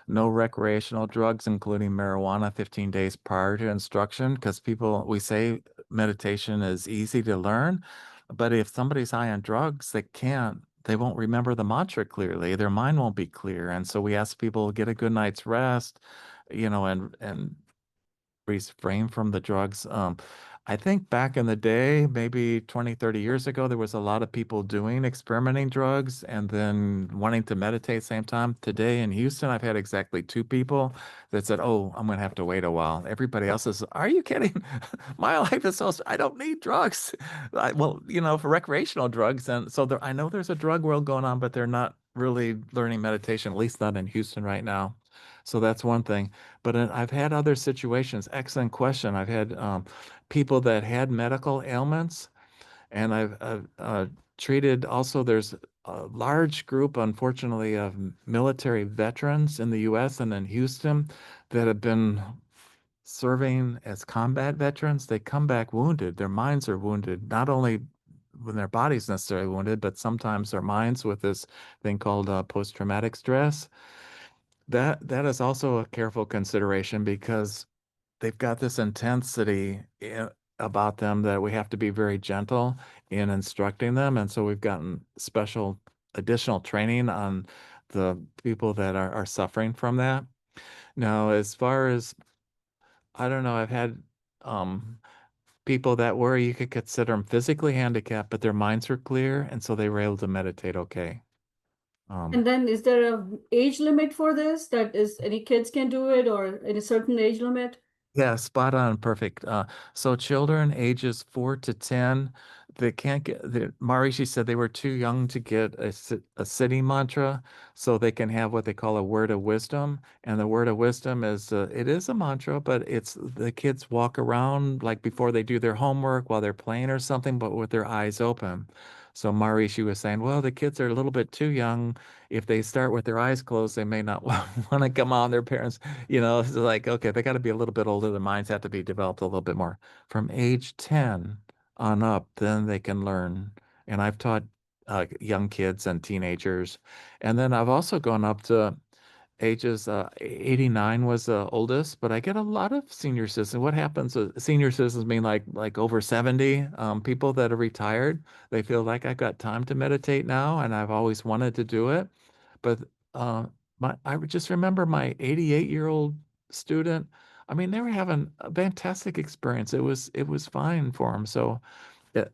no recreational drugs, including marijuana, 15 days prior to instruction, because we say meditation is easy to learn, but if somebody's high on drugs, they won't remember the mantra clearly. Their mind won't be clear. And so we ask people to get a good night's rest, and refrain from the drugs. I think back in the day, maybe 20, 30 years ago, there was a lot of people doing experimenting drugs and then wanting to meditate at the same time. Today in Houston, I've had exactly 2 people that said, oh, I'm going to have to wait a while. Everybody else says, are you kidding? My life is I don't need drugs. For recreational drugs. And so I know there's a drug world going on, but they're not really learning meditation, at least not in Houston right now. So that's one thing. But I've had other situations. Excellent question. I've had people that had medical ailments, and I've treated also. There's a large group, unfortunately, of military veterans in the U.S. and in Houston that have been serving as combat veterans. They come back wounded. Their minds are wounded, not only when their body's necessarily wounded, but sometimes their minds with this thing called post-traumatic stress. That is also a careful consideration, because they've got this intensity about them that we have to be very gentle in instructing them. And so we've gotten special additional training on the people that are suffering from that. Now, as far as, I don't know, I've had people that were, you could consider them physically handicapped, but their minds were clear, and so they were able to meditate okay. And then is there a age limit for this? That is, any kids can do it, or in a certain age limit? Yeah, spot on, perfect. So children ages 4 to 10, they can't get, Maharishi said they were too young to get a sitting mantra, so they can have what they call a word of wisdom. And the word of wisdom is, it is a mantra, but it's the kids walk around like before they do their homework while they're playing or something, but with their eyes open. So Maharishi was saying, well, the kids are a little bit too young. If they start with their eyes closed, they may not want to come on their parents. It's like, okay, they got to be a little bit older. Their minds have to be developed a little bit more. From age 10 on up, then they can learn. And I've taught young kids and teenagers. And then I've also gone up to ages 89 was the oldest, but I get a lot of senior citizens. What happens? Senior citizens mean like over 70, people that are retired. They feel like I've got time to meditate now, and I've always wanted to do it. But uh, I would just remember my 88-year-old student. I mean, they were having a fantastic experience. It was fine for them. So yeah,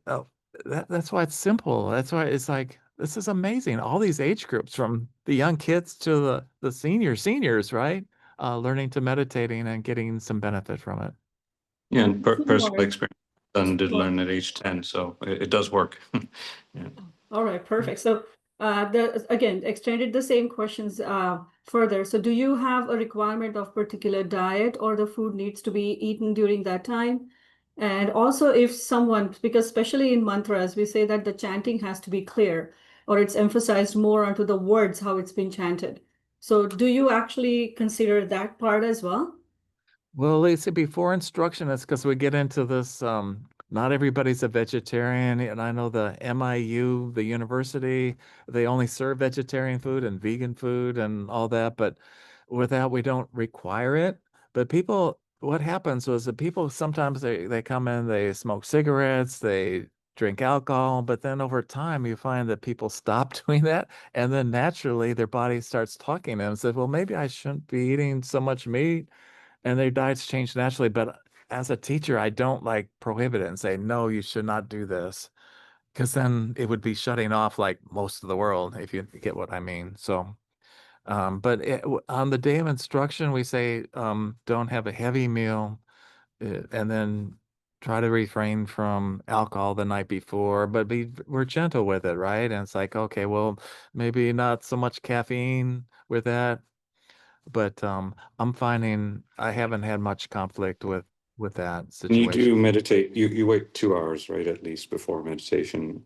that's why it's simple. That's why it's like, this is amazing. All these age groups, from the young kids to the seniors, right? Learning to meditating and getting some benefit from it. Yeah, and personal Right. experience. Son did learn at age 10, so it does work. Yeah. All right, perfect. So again, extended the same questions further. So do you have a requirement of particular diet, or the food needs to be eaten during that time? And also, if someone, because especially in mantras, we say that the chanting has to be clear, or it's emphasized more onto the words, how it's been chanted. So do you actually consider that part as well? Well, Lisa, before instruction, it's because we get into this, not everybody's a vegetarian. And I know the MIU, the university, they only serve vegetarian food and vegan food and all that. But with that, we don't require it. But people, what happens was that people sometimes they come in, they smoke cigarettes, they drink alcohol, but then over time you find that people stop doing that. And then naturally their body starts talking to them and says, well, maybe I shouldn't be eating so much meat, and their diets change naturally. But as a teacher, I don't like prohibit it and say, no, you should not do this, because then it would be shutting off like most of the world, if you get what I mean. So, but on the day of instruction, we say, don't have a heavy meal, and then try to refrain from alcohol the night before, but we're gentle with it, right? And it's like, okay, well, maybe not so much caffeine with that. But I'm finding I haven't had much conflict with that When you situation. do meditate, you wait 2 hours, right, at least before meditation,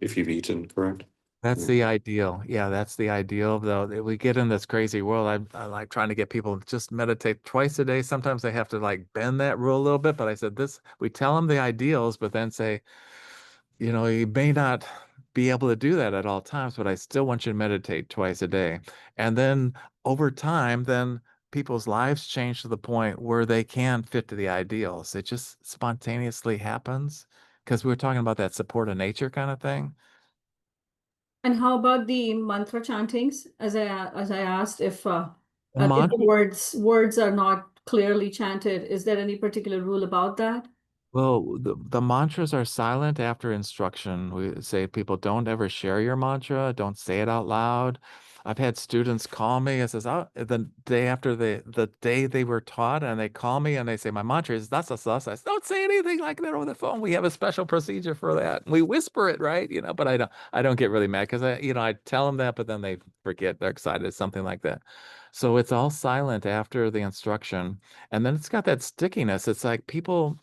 if you've eaten, correct? That's Yeah. the ideal. Yeah, that's the ideal. Though we get in this crazy world, I like trying to get people to just meditate twice a day. Sometimes they have to like bend that rule a little bit. But I said this: we tell them the ideals, but then say, you may not be able to do that at all times, but I still want you to meditate twice a day. And then over time, then people's lives change to the point where they can fit to the ideals. It just spontaneously happens, because we were talking about that support of nature kind of thing. And how about the mantra chantings? As I asked, if Mantra. the words are not clearly chanted, is there any particular rule about that? Well, the mantras are silent after instruction. We say people don't ever share your mantra, don't say it out loud. I've had students call me and says, oh, the day after the day they were taught, and they call me and they say, my mantra is thus, thus, thus. I said, don't say anything like that over the phone. We have a special procedure for that. We whisper it, right? But I don't get really mad, because I tell them that, but then they forget. They're excited, something like that. So it's all silent after the instruction. And then it's got that stickiness. It's like people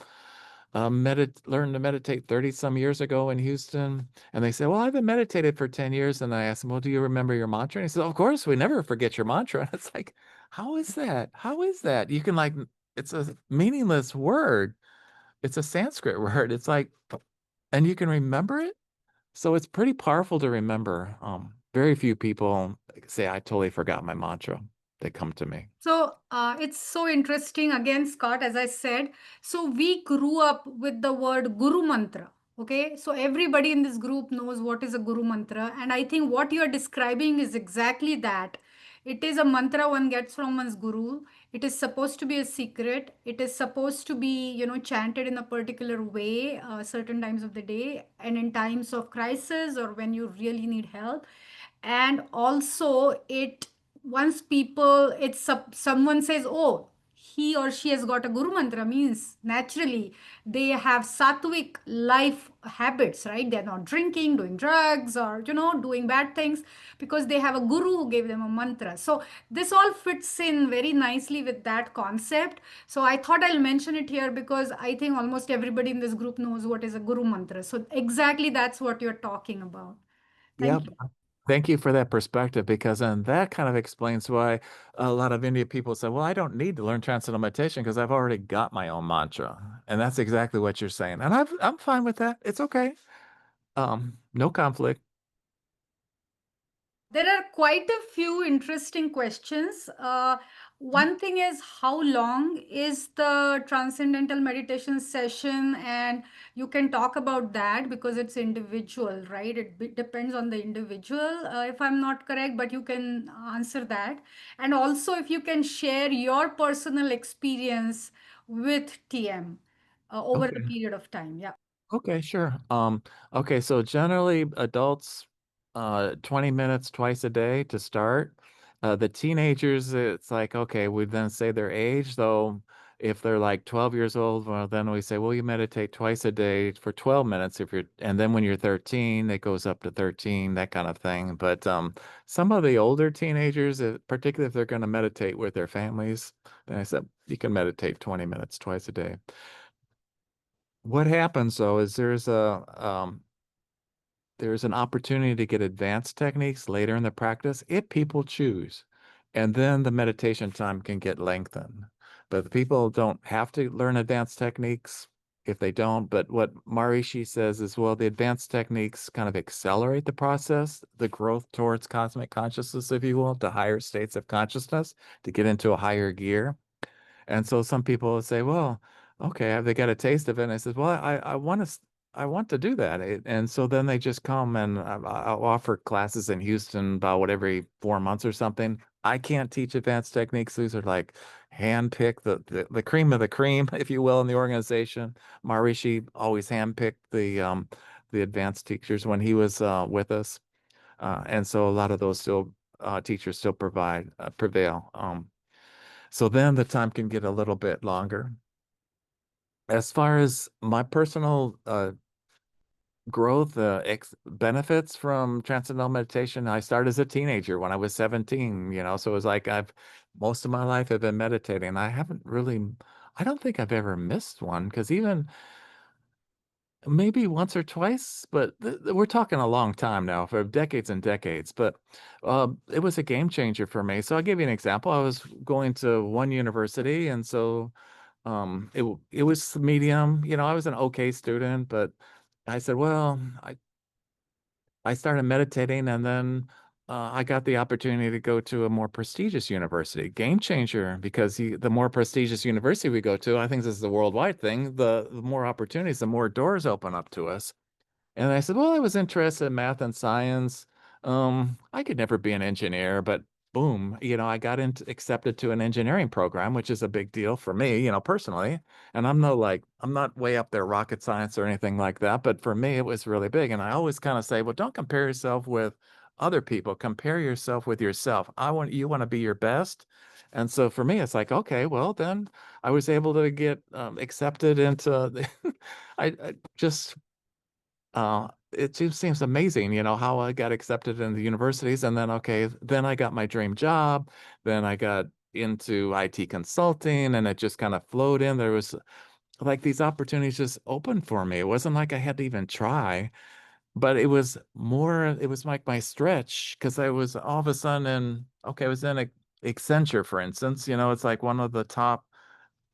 learned to meditate 30 some years ago in Houston. And they say, well, I've been meditated for 10 years. And I asked them, well, do you remember your mantra? And he said, of course, we never forget your mantra. And it's like, how is that? How is that? You can it's a meaningless word. It's a Sanskrit word. It's like, and you can remember it. So it's pretty powerful to remember. Very few people say, I totally forgot my mantra. they come to me. So it's so interesting again, Scott, as I said. So we grew up with the word Guru Mantra. Okay, so everybody in this group knows what is a Guru Mantra. And I think what you are describing is exactly that. It is a mantra one gets from one's guru. It is supposed to be a secret. It is supposed to be, chanted in a particular way, certain times of the day, and in times of crisis or when you really need help. And also, it once people, someone says, oh, he or she has got a guru mantra, means naturally they have sattvic life habits, right? They're not drinking, doing drugs, or doing bad things, because they have a guru who gave them a mantra. So this all fits in very nicely with that concept. So I thought I'll mention it here because I think almost everybody in this group knows what is a guru mantra. So exactly that's what you're talking about. Thank Yep. you. Thank you for that perspective, because then that kind of explains why a lot of Indian people say, well, I don't need to learn transcendental meditation because I've already got my own mantra. And that's exactly what you're saying. And I'm fine with that. It's okay. No conflict. There are quite a few interesting questions. One thing is, how long is the transcendental meditation session? And you can talk about that because it's individual, right? It depends on the individual, if I'm not correct, but you can answer that. And also, if you can share your personal experience with TM over the Okay. period of time. Yeah. Okay, sure. Okay, so generally adults, 20 minutes twice a day to start. The teenagers, it's like, okay, we then say their age, though if they're like 12 years old, well, then we say, well, you meditate twice a day for 12 minutes if you're, and then when you're 13, it goes up to 13, that kind of thing. But some of the older teenagers, particularly if they're going to meditate with their families, then I said, you can meditate 20 minutes twice a day. What happens though is there's an opportunity to get advanced techniques later in the practice if people choose. And then the meditation time can get lengthened. But the people don't have to learn advanced techniques if they don't. But what Maharishi says is, well, the advanced techniques kind of accelerate the process, the growth towards cosmic consciousness, if you will, to higher states of consciousness, to get into a higher gear. And so some people will say, well, okay, have they got a taste of it? And I said, well, I want to do that. And so then they just come, and I'll offer classes in Houston about every 4 months or something. I can't teach advanced techniques. These are like handpicked, the cream of the cream, if you will, in the organization. Maharishi always handpicked the advanced teachers when he was with us. And so a lot of those teachers still prevail. So then the time can get a little bit longer. As far as my personal growth, benefits from transcendental meditation, I started as a teenager when I was 17, so it was like most of my life I've been meditating. I don't think I've ever missed one, because even maybe once or twice, but we're talking a long time now, for decades and decades. But it was a game changer for me. So I'll give you an example. I was going to one university, and so it was medium. I was an okay student, but I said, well, I started meditating, and then I got the opportunity to go to a more prestigious university. Game changer, because the more prestigious university we go to, I think this is a worldwide thing, the more opportunities, the more doors open up to us. And I said, well, I was interested in math and science. I could never be an engineer, but boom, I got accepted to an engineering program, which is a big deal for me, personally. And I'm not way up there rocket science or anything like that, but for me, it was really big. And I always kind of say, well, don't compare yourself with other people. Compare yourself with yourself. You want to be your best. And so for me, it's like, okay, well, then I was able to get accepted into I just it just seems amazing, how I got accepted in the universities. And then, okay, then I got my dream job. Then I got into IT consulting, and it just kind of flowed in. There was like these opportunities just opened for me. It wasn't like I had to even try, but it was like my stretch, because I was all of a sudden I was in Accenture, for instance. It's like one of the top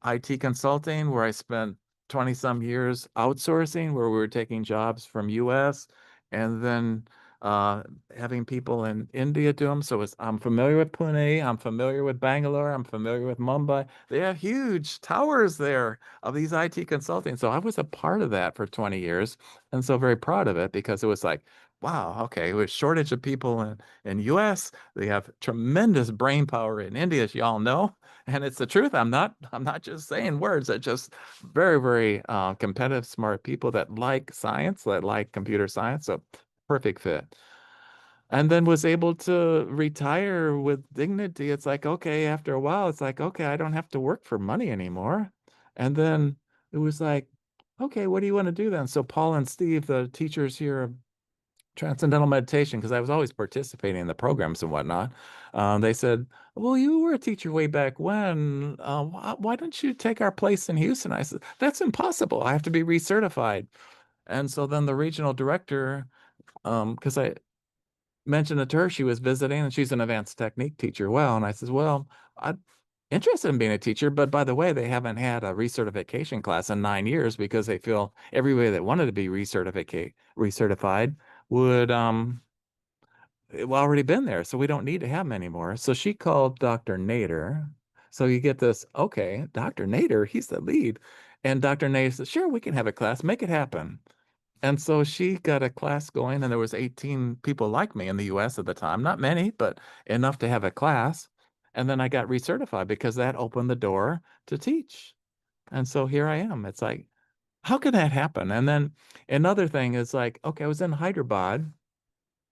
IT consulting, where I spent 20 some years outsourcing, where we were taking jobs from US. And then having people in India do them. So I'm familiar with Pune, I'm familiar with Bangalore, I'm familiar with Mumbai. They have huge towers there of these IT consulting. So I was a part of that for 20 years. And so very proud of it because it was like, wow, okay, with shortage of people in US, they have tremendous brain power in India, as you all know. And it's the truth. I'm not just saying words. They're just very, very competitive, smart people that like science, that like computer science. So perfect fit. And then was able to retire with dignity. It's like, okay, after a while, it's like, okay, I don't have to work for money anymore. And then it was like, okay, what do you want to do then? So Paul and Steve, the teachers here of Transcendental Meditation, because I was always participating in the programs and whatnot, they said, well, you were a teacher way back when. Why don't you take our place in Houston? I said, that's impossible. I have to be recertified. And so then the regional director, because I mentioned it to her, she was visiting and she's an advanced technique teacher. Well, and I says, well, I'm interested in being a teacher, but by the way, they haven't had a recertification class in 9 years because they feel everybody that wanted to be recertified would already been there. So we don't need to have them anymore. So she called Dr. Nader. So you get this, okay, Dr. Nader, he's the lead. And Dr. Nader says, sure, we can have a class, make it happen. And so she got a class going, and there was 18 people like me in the US at the time. Not many, but enough to have a class. And then I got recertified because that opened the door to teach. And so here I am. It's like, how could that happen? And then another thing is like, okay, I was in Hyderabad,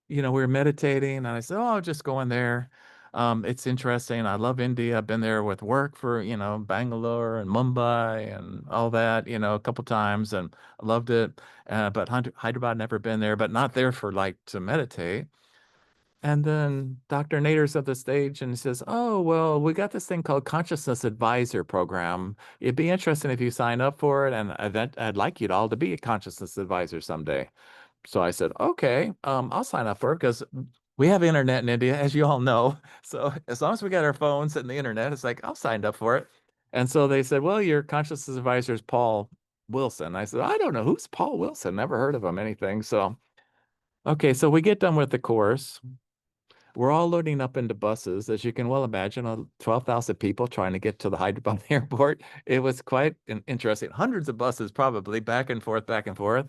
we were meditating, and I said, oh, I'll just go in there. It's interesting. I love India. I've been there with work for, Bangalore and Mumbai and all that, a couple times, and I loved it. But Hyderabad, never been there, but not there for like to meditate. And then Dr. Nader's at the stage and he says, oh, well, we got this thing called Consciousness Advisor Program. It'd be interesting if you sign up for it. And I'd like you all to be a consciousness advisor someday. So I said, okay, I'll sign up for it because we have internet in India, as you all know. So as long as we got our phones and the internet, it's like, I'll sign up for it. And so they said, well, your consciousness advisor is Paul Wilson. I said, I don't know. Who's Paul Wilson? Never heard of him, anything. So, okay, so we get done with the course. We're all loading up into buses. As you can well imagine, 12,000 people trying to get to the Hyderabad airport. It was quite interesting. Hundreds of buses probably back and forth, back and forth.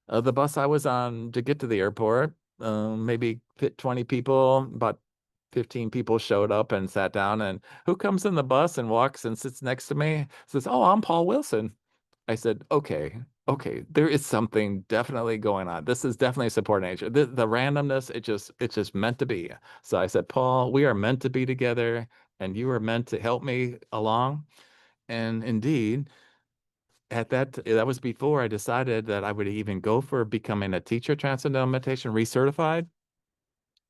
The bus I was on to get to the airport, maybe 20 people, about 15 people showed up and sat down. And who comes in the bus and walks and sits next to me? Says, oh, I'm Paul Wilson. I said, okay, there is something definitely going on. This is definitely support nature. The randomness, it's just meant to be. So I said, Paul, we are meant to be together, and you are meant to help me along. And indeed, that was before I decided that I would even go for becoming a teacher, Transcendental Meditation recertified.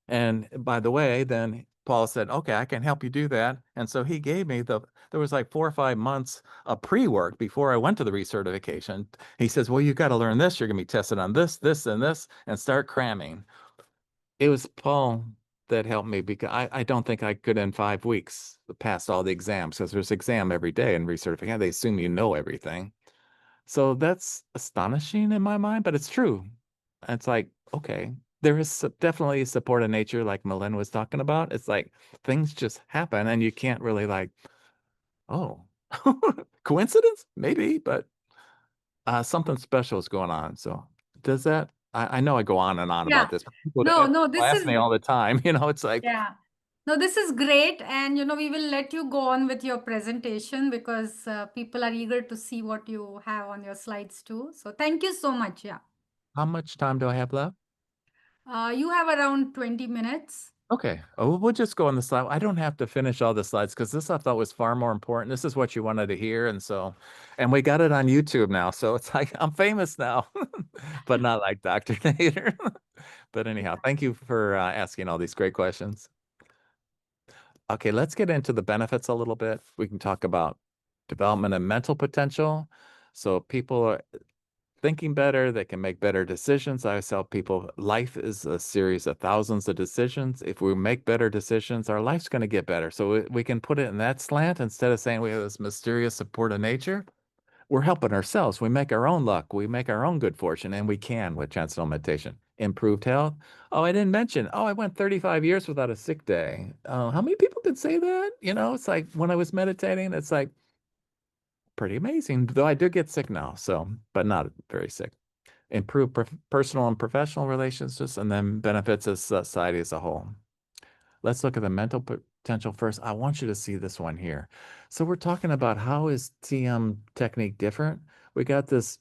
And by the way, then Paul said, okay, I can help you do that. And so he gave me there was like 4 or 5 months of pre-work before I went to the recertification. He says, well, you got to learn this. You're going to be tested on this, this, and this, and start cramming. It was Paul that helped me because I don't think I could in 5 weeks pass all the exams because there's exam every day in recertification. They assume you know everything. So that's astonishing in my mind, but it's true. It's like, okay, there is definitely support in nature, like Muellner was talking about. It's like things just happen and you can't really like, oh, coincidence? Maybe, but something special is going on. So does that, I know I go on and on Yeah. about this, but people No, people this ask is, me all the time, it's like, yeah. No, this is great. And, we will let you go on with your presentation because people are eager to see what you have on your slides too. So thank you so much. Yeah. how much time do I have left? You have around 20 minutes. Okay. Oh, we'll just go on the slide. I don't have to finish all the slides because this I thought was far more important. This is what you wanted to hear. And we got it on YouTube now. So it's like I'm famous now, but not like Dr. Nader. But anyhow, thank you for asking all these great questions. Okay, let's get into the benefits a little bit. We can talk about development and mental potential. So people are thinking better, they can make better decisions. I always tell people life is a series of thousands of decisions. If we make better decisions, our life's going to get better. So we can put it in that slant instead of saying we have this mysterious support of nature. we're helping ourselves. We make our own luck. We make our own good fortune, and we can with transcendental meditation. Improved health. Oh, I didn't mention. Oh, I went 35 years without a sick day. How many people could say that? It's like when I was meditating, it's like pretty amazing. Though I do get sick now, but not very sick. Improve personal and professional relationships, and then benefits of society as a whole. Let's look at the mental potential first. I want you to see this one here. So we're talking about how is TM technique different? We got this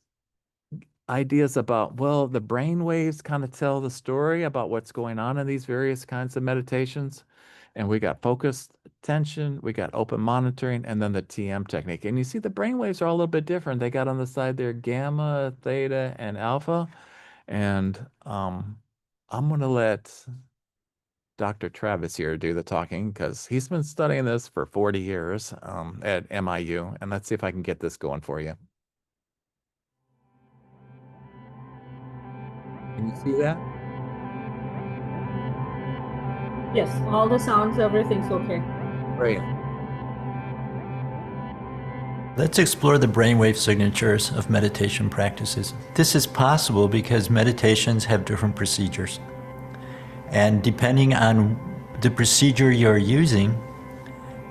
ideas about, well, the brain waves kind of tell the story about what's going on in these various kinds of meditations. And we got focused attention, we got open monitoring, and then the TM technique. And you see the brain waves are all a little bit different. They got on the side there gamma, theta, and alpha. And I'm going to let Dr. Travis here do the talking because he's been studying this for 40 years at MIU. And let's see if I can get this going for you. Can you see that? Yes, all the sounds, everything's okay. Great. Let's explore the brainwave signatures of meditation practices. This is possible because meditations have different procedures. And depending on the procedure you're using,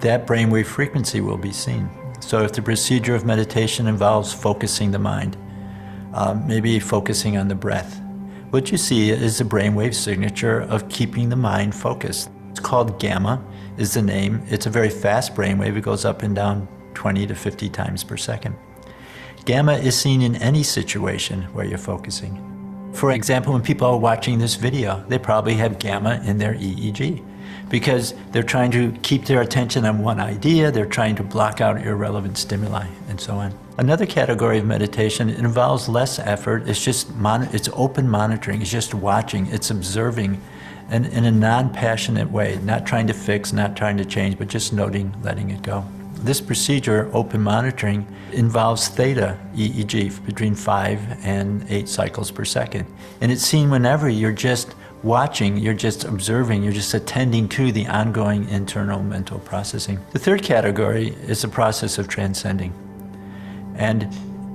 that brainwave frequency will be seen. So if the procedure of meditation involves focusing the mind, maybe focusing on the breath, what you see is a brainwave signature of keeping the mind focused. It's called gamma, is the name. It's a very fast brainwave. It goes up and down 20 to 50 times per second. Gamma is seen in any situation where you're focusing. For example, when people are watching this video, they probably have gamma in their EEG because they're trying to keep their attention on one idea, they're trying to block out irrelevant stimuli, and so on. Another category of meditation involves less effort. It's just it's open monitoring. It's just watching. It's observing and in a non-passionate way, not trying to fix, not trying to change, but just noting, letting it go. This procedure, open monitoring, involves theta EEG between 5 and 8 cycles per second. And it's seen whenever you're just watching, you're just observing, you're just attending to the ongoing internal mental processing. The third category is the process of transcending. And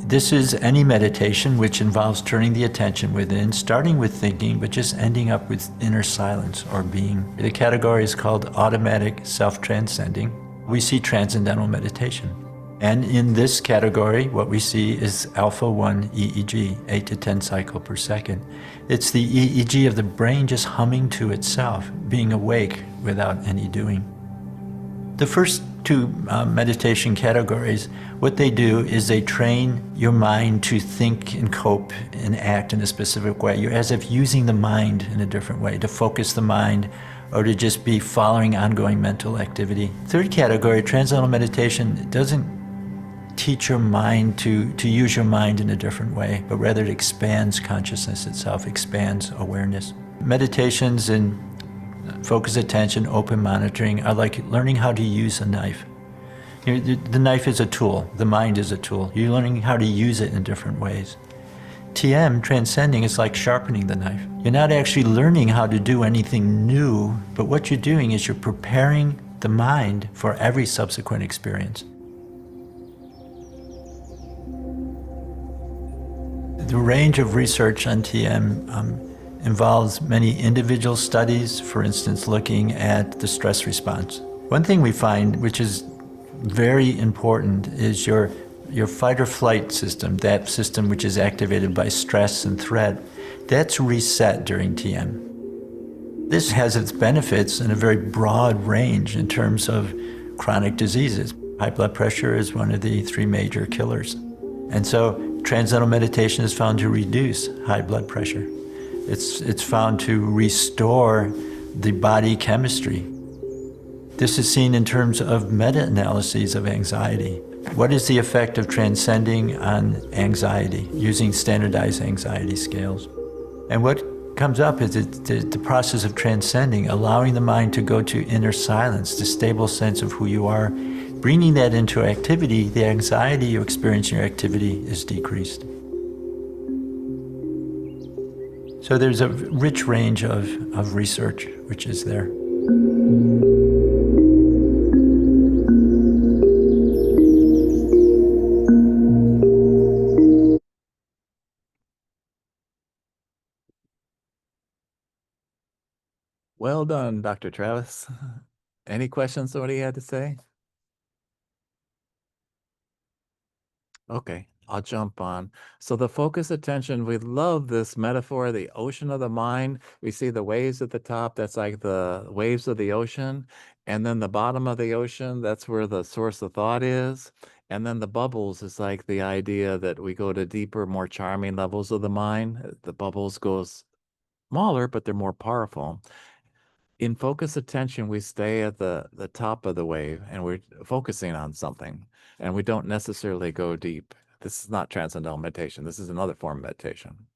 this is any meditation which involves turning the attention within, starting with thinking, but just ending up with inner silence or being. The category is called automatic self-transcending. We see transcendental meditation. And in this category, what we see is alpha 1 EEG, 8 to 10 cycles per second. It's the EEG of the brain just humming to itself, being awake without any doing. The first two meditation categories, what they do is they train your mind to think and cope and act in a specific way. You're as if using the mind in a different way, to focus the mind or to just be following ongoing mental activity. Third category, transcendental meditation, doesn't teach your mind to use your mind in a different way, but rather it expands consciousness itself, expands awareness. Meditations and focused attention, open monitoring are like learning how to use a knife. The knife is a tool, the mind is a tool. You're learning how to use it in different ways. TM, transcending, is like sharpening the knife. You're not actually learning how to do anything new, but what you're doing is you're preparing the mind for every subsequent experience. The range of research on TM involves many individual studies, for instance, looking at the stress response. One thing we find, which is very important, is your fight or flight system, that system which is activated by stress and threat, that's reset during TM. This has its benefits in a very broad range in terms of chronic diseases. High blood pressure is one of the 3 major killers. And so transcendental meditation is found to reduce high blood pressure. It's found to restore the body chemistry. This is seen in terms of meta-analyses of anxiety. What is the effect of transcending on anxiety using standardized anxiety scales? And what comes up is the process of transcending, allowing the mind to go to inner silence, the stable sense of who you are. Bringing that into activity, the anxiety you experience in your activity is decreased. So there's a rich range of research which is there. Well done, Dr. Travis. Any questions somebody had to say? Okay, I'll jump on. So the focus attention, we love this metaphor, the ocean of the mind. We see the waves at the top, that's like the waves of the ocean. And then the bottom of the ocean, that's where the source of thought is. And then the bubbles is like the idea that we go to deeper, more charming levels of the mind. The bubbles go smaller, but they're more powerful. In focus attention, we stay at the top of the wave and we're focusing on something and we don't necessarily go deep. This is not transcendental meditation. This is another form of meditation.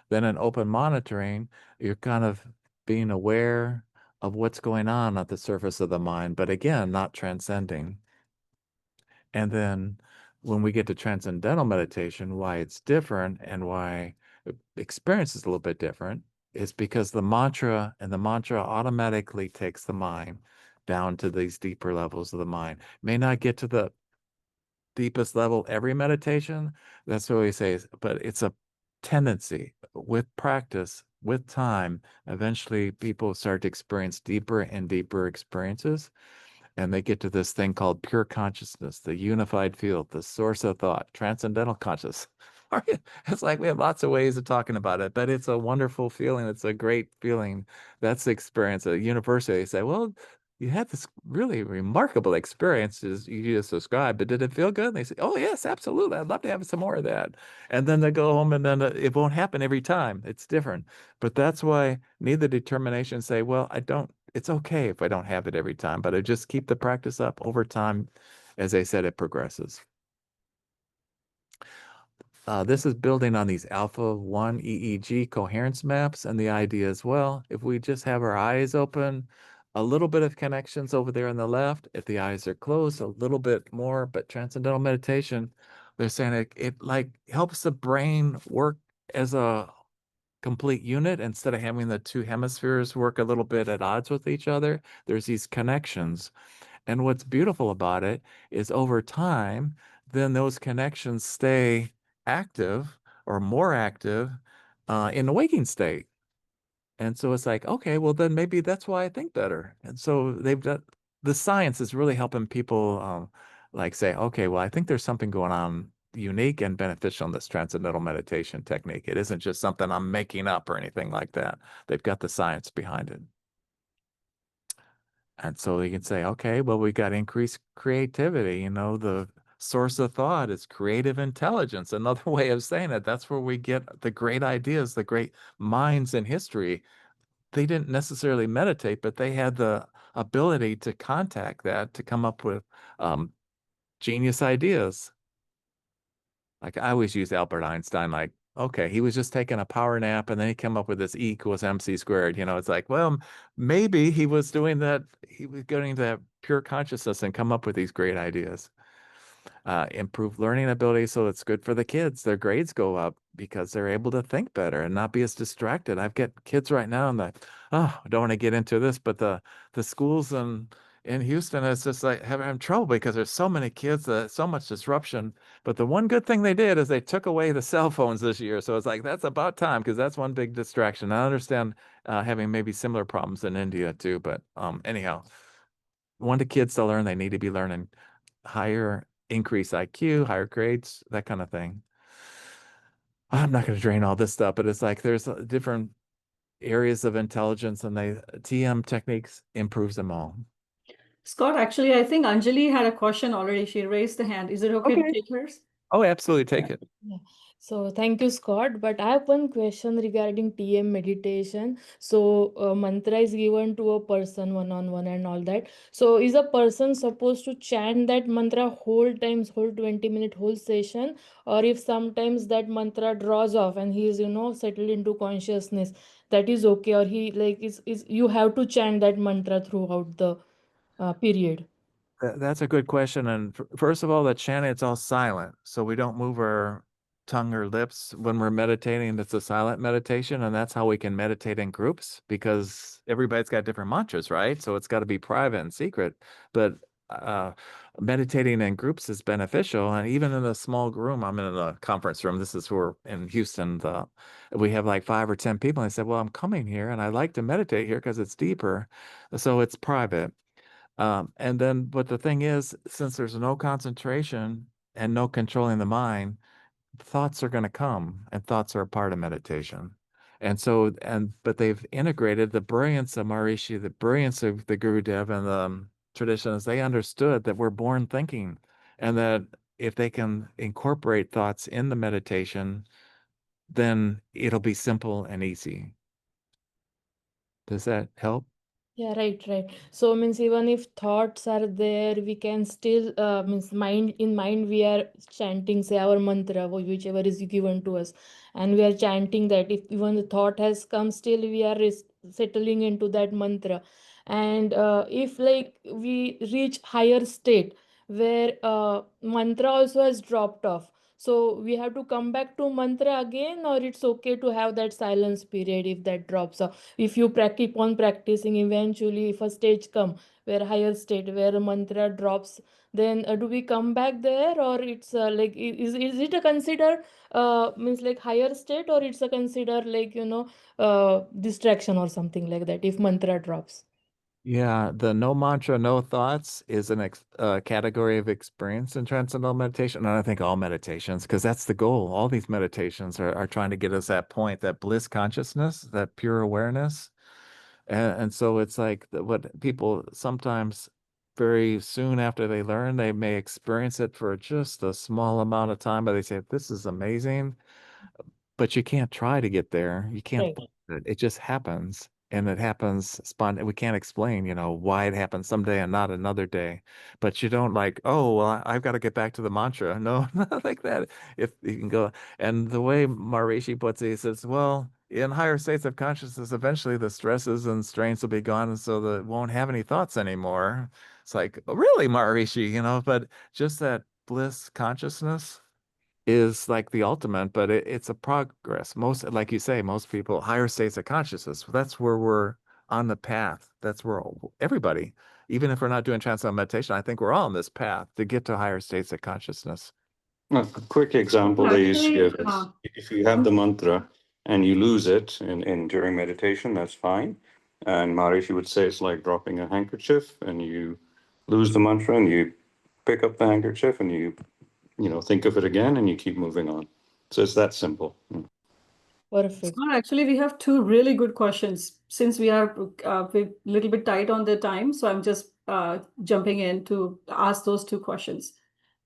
Then in open monitoring, you're kind of being aware of what's going on at the surface of the mind, but again, not transcending. And then when we get to transcendental meditation, why it's different and why experience is a little bit different is because the mantra automatically takes the mind down to these deeper levels of the mind. May not get to the deepest level every meditation. That's what we say, but it's a tendency with practice, with time. Eventually, people start to experience deeper and deeper experiences. And they get to this thing called pure consciousness, the unified field, the source of thought, transcendental consciousness. It's like we have lots of ways of talking about it, but it's a wonderful feeling. It's a great feeling. That's the experience at university. They say, well, you had this really remarkable experience as you just described, but did it feel good? And they say, oh, yes, absolutely. I'd love to have some more of that. And then they go home and then it won't happen every time. It's different. But that's why need the determination to say, well, it's okay if I don't have it every time, but I just keep the practice up over time. As I said, it progresses. This is building on these alpha 1 EEG coherence maps. And the idea is, well, if we just have our eyes open, a little bit of connections over there on the left. If the eyes are closed, a little bit more. But transcendental meditation, they're saying it like helps the brain work as a complete unit instead of having the two hemispheres work a little bit at odds with each other. There's these connections. And what's beautiful about it is over time, then those connections stay active or more active in the waking state. And so it's like, okay, well, then maybe that's why I think better. And so they've done the science is really helping people like say, okay, well, I think there's something going on unique and beneficial in this transcendental meditation technique. It isn't just something I'm making up or anything like that. They've got the science behind it. And so you can say, okay, well, we got increased creativity. You know, the source of thought is creative intelligence. Another way of saying it, that's where we get the great ideas, the great minds in history. They didn't necessarily meditate, but they had the ability to contact that to come up with genius ideas. Like I always use Albert Einstein, like, okay, he was just taking a power nap and then he came up with this E equals MC squared. You know, it's like, well, maybe he was doing that. He was getting that pure consciousness and come up with these great ideas. Improve learning ability. So it's good for the kids. Their grades go up because they're able to think better and not be as distracted. I've got kids right now and I don't want to get into this, but the schools in Houston is just like having trouble because there's so many kids, so much disruption. But the one good thing they did is they took away the cell phones this year. So it's like, that's about time because that's one big distraction. I understand having maybe similar problems in India too. But anyhow, want the kids to learn, they need to be learning higher increase IQ, higher grades, that kind of thing. I'm not going to drain all this stuff, but it's like there's different areas of intelligence and TM techniques improves them all. Scott, actually, I think Anjali had a question already. She raised the hand. Is it okay to take hers? Oh, absolutely. Take it. Yeah. So thank you, Scott. But I have one question regarding TM meditation. So mantra is given to a person one-on-one and all that. So is a person supposed to chant that mantra whole 20-minute whole session, or if sometimes that mantra draws off and he is settled into consciousness, that is okay, or he like is you have to chant that mantra throughout the period. That's a good question. And first of all, that chanting, it's all silent. So we don't move our tongue or lips when we're meditating. It's a silent meditation. And that's how we can meditate in groups because everybody's got different mantras, right? So it's got to be private and secret. But meditating in groups is beneficial. And even in a small room, I'm in a conference room. This is where in Houston, we have like 5 or 10 people. And I said, well, I'm coming here and I like to meditate here because it's deeper. So it's private. And then, but the thing is, since there's no concentration and no controlling the mind, thoughts are going to come, and thoughts are a part of meditation. And so, but they've integrated the brilliance of Maharishi, the brilliance of the Gurudev and the traditions. They understood that we're born thinking, and that if they can incorporate thoughts in the meditation, then it'll be simple and easy. Does that help? Yeah, right. So means even if thoughts are there, we can still means mind we are chanting, say, our mantra, whichever is given to us, and we are chanting that. If even the thought has come, still we are settling into that mantra. And if like we reach higher state where mantra also has dropped off, so we have to come back to mantra again, or it's okay to have that silence period if that drops off. If you keep on practicing, eventually if a stage come where higher state where a mantra drops, then do we come back there, or it's like is it a consider means like higher state, or it's a consider like distraction or something like that if mantra drops? Yeah, the no mantra, no thoughts is an category of experience in transcendental meditation. And I think all meditations, because that's the goal. All these meditations are trying to get us that point, that bliss consciousness, that pure awareness. And so it's like what people sometimes very soon after they learn, they may experience it for just a small amount of time, but they say, this is amazing. But you can't try to get there. You can't Right. force it. It just happens. And it happens we can't explain, why it happens someday and not another day. But you don't like, oh, well, I've got to get back to the mantra. No, not like that. If you can go. And the way Maharishi puts it, he says, well, in higher states of consciousness, eventually the stresses and strains will be gone. And so that won't have any thoughts anymore. It's like, oh, really, Maharishi, but just that bliss consciousness is like the ultimate, but it's a progress. Most, like you say, most people, higher states of consciousness, that's where we're on the path. That's where everybody, even if we're not doing transcendental meditation, I think we're all on this path to get to higher states of consciousness. A quick example they used to give is if you have the mantra and you lose it in during meditation, that's fine. And Maharishi would say it's like dropping a handkerchief, and you lose the mantra and you pick up the handkerchief and you think of it again and you keep moving on. So it's that simple. Perfect. Scott, actually, we have 2 really good questions since we are a little bit tight on the time. So I'm just jumping in to ask those 2 questions.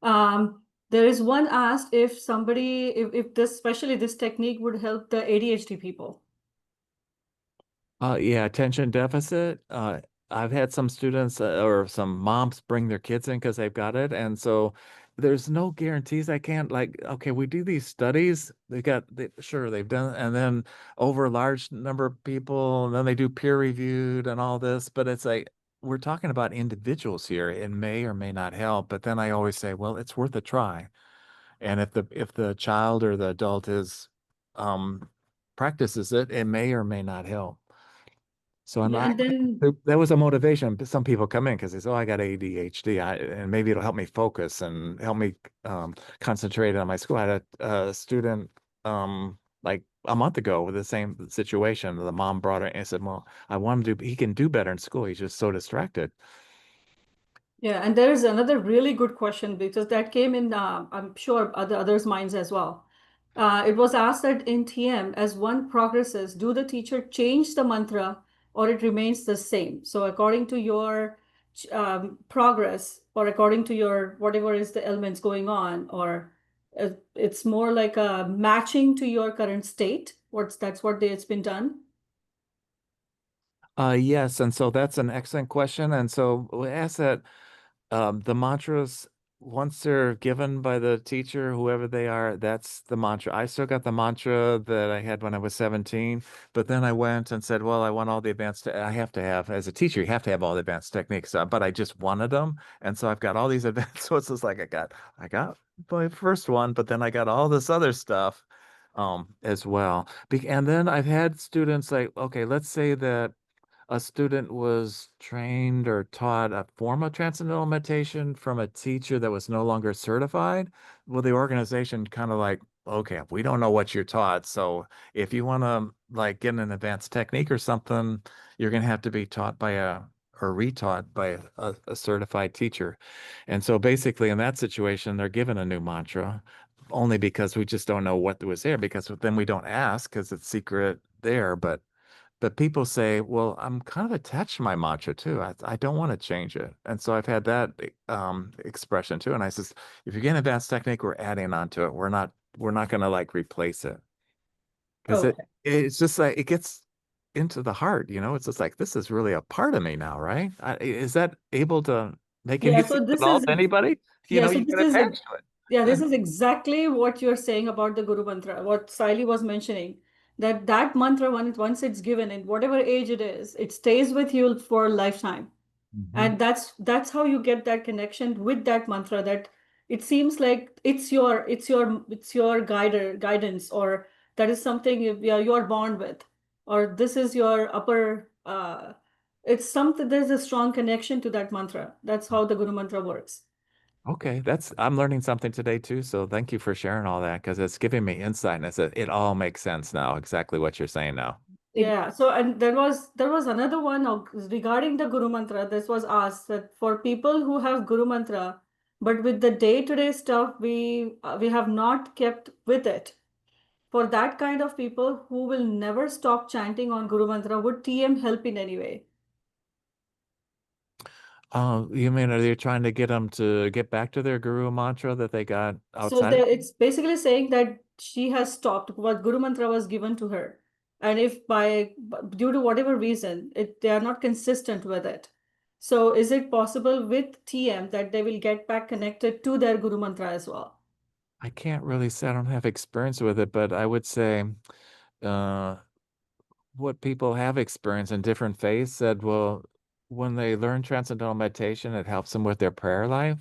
There is one asked if somebody, if this, especially this technique would help the ADHD people. Yeah, attention deficit. I've had some students or some moms bring their kids in because they've got it. And so there's no guarantees. I can't okay, we do these studies. Sure, they've done, and then over a large number of people, and then they do peer reviewed and all this. But it's like, we're talking about individuals here. It may or may not help. But then I always say, well, it's worth a try. And if the child or the adult practices it, it may or may not help. So that was a motivation. Some people come in because they say, oh, I got ADHD, and maybe it'll help me focus and help me concentrate on my school. I had a student like a month ago with the same situation. The mom brought her and said, well, I want him he can do better in school. He's just so distracted. Yeah, and there is another really good question because that came in, I'm sure, others' minds as well. It was asked that in TM, as one progresses, do the teacher change the mantra or it remains the same? So according to your progress, or according to your whatever is the elements going on, or it's more like a matching to your current state. That's what it's been done. Yes, and so that's an excellent question. And so we ask that the mantras, once they're given by the teacher, whoever they are, that's the mantra. I still got the mantra that I had when I was 17, but then I went and said, well, I want all the advanced, I have to have, as a teacher, you have to have all the advanced techniques, but I just wanted them. And so I've got all these advanced, so it's just like I got my first one, but then I got all this other stuff as well. And then I've had students like, okay, let's say that a student was trained or taught a form of transcendental meditation from a teacher that was no longer certified, well, the organization kind of like, okay, we don't know what you're taught. So if you want to like get an advanced technique or something, you're going to have to be taught by or retaught by a certified teacher. And so basically in that situation, they're given a new mantra only because we just don't know what was there, because then we don't ask because it's secret there. But people say, well, I'm kind of attached to my mantra too. I don't want to change it. And so I've had that expression too. And I says, if you're getting advanced technique, we're adding on to it. We're not going to like replace it. Because Okay. it's just like it gets into the heart, it's just like this is really a part of me now, right? Is that able to make any Yeah, sense so at this all is to anybody? yeah, so You this get is attached to it. yeah, this is exactly what you're saying about the Guru Mantra, what Siley was mentioning, that mantra, once it's given in whatever age it is, it stays with you for a lifetime. Mhm. And that's how you get that connection with that mantra, that it seems like it's your guidance, or that is something you're born with, or this is your upper it's something, there's a strong connection to that mantra. That's how the Guru Mantra works. Okay, I'm learning something today too. So thank you for sharing all that because it's giving me insight and it all makes sense now, exactly what you're saying now. Yeah, so and there was another one regarding the Guru Mantra. This was asked that for people who have Guru Mantra, but with the day-to-day stuff, we have not kept with it. For that kind of people who will never stop chanting on Guru Mantra, would TM help in any way? You mean are they trying to get them to get back to their guru mantra that they got So outside? it's basically saying that she has stopped what Guru Mantra was given to her, and if due to whatever reason they are not consistent with it, so is it possible with TM that they will get back connected to their Guru Mantra as well? I can't really say I don't have experience with it, but I would say uh, what people have experienced in different faiths said, well, when they learn transcendental meditation, it helps them with their prayer life.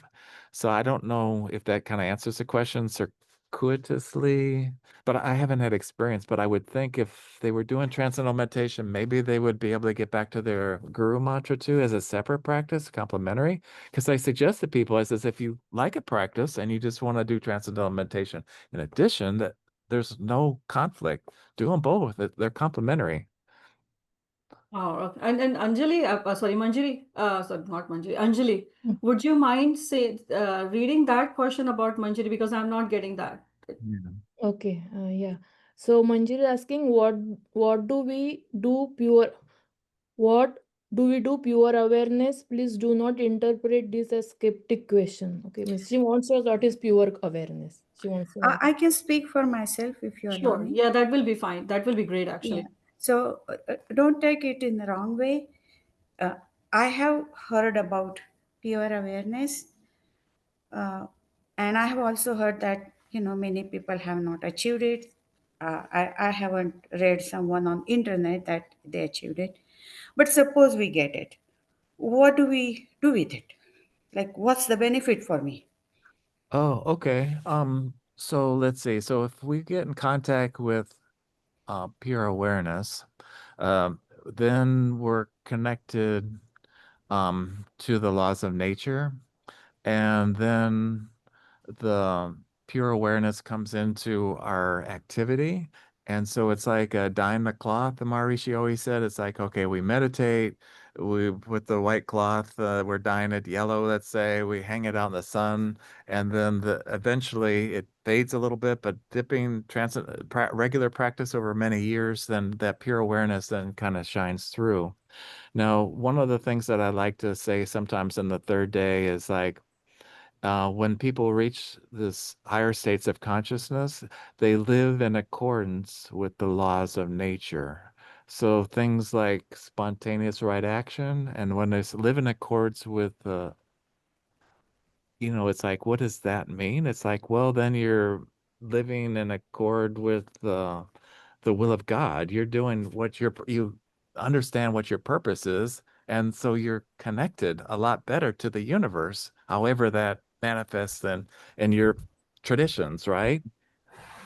So I don't know if that kind of answers the question circuitously, but I haven't had experience. But I would think if they were doing transcendental meditation, maybe they would be able to get back to their guru mantra too as a separate practice, complementary. Because I suggest to people, I says, if you like a practice and you just want to do transcendental meditation, in addition, that there's no conflict. Do them both. They're complementary. Oh, okay. And Anjali, sorry, Manjari, sorry, not Manjari, Anjali, Mm. would you mind reading that question about Manjari, because I'm not getting that. Yeah. Okay, yeah. So Manjir is asking, what do we do pure? What do we do pure awareness? Please do not interpret this as skeptic question. Okay, Miss she wants to know what is pure awareness. She wants to know. I can speak for myself if you allow Sure, me. yeah, that will be fine. That will be great, Yeah. actually. So don't take it in the wrong way. Uh, I have heard about pure awareness, uh, and I have also heard that many people have not achieved it. I haven't read someone on internet that they achieved it. But suppose we get it. What do we do with it? Like, what's the benefit for me? Oh, okay. So let's see. So if we get in contact with pure awareness, then we're connected to the laws of nature, and then the pure awareness comes into our activity. And so it's like dyeing the cloth, the Maharishi always said. It's like, okay, we meditate, we put the white cloth, we're dyeing it yellow, let's say, we hang it out in the sun, and then eventually it fades a little bit, but dipping regular practice over many years, then that pure awareness then kind of shines through. Now, one of the things that I like to say sometimes in the third day is like, when people reach this higher states of consciousness, they live in accordance with the laws of nature. So things like spontaneous right action, and when they live in accordance with it's like, what does that mean? It's like, well, then you're living in accord with the will of God. You're doing you understand what your purpose is, and so you're connected a lot better to the universe, however that manifests in your traditions, right?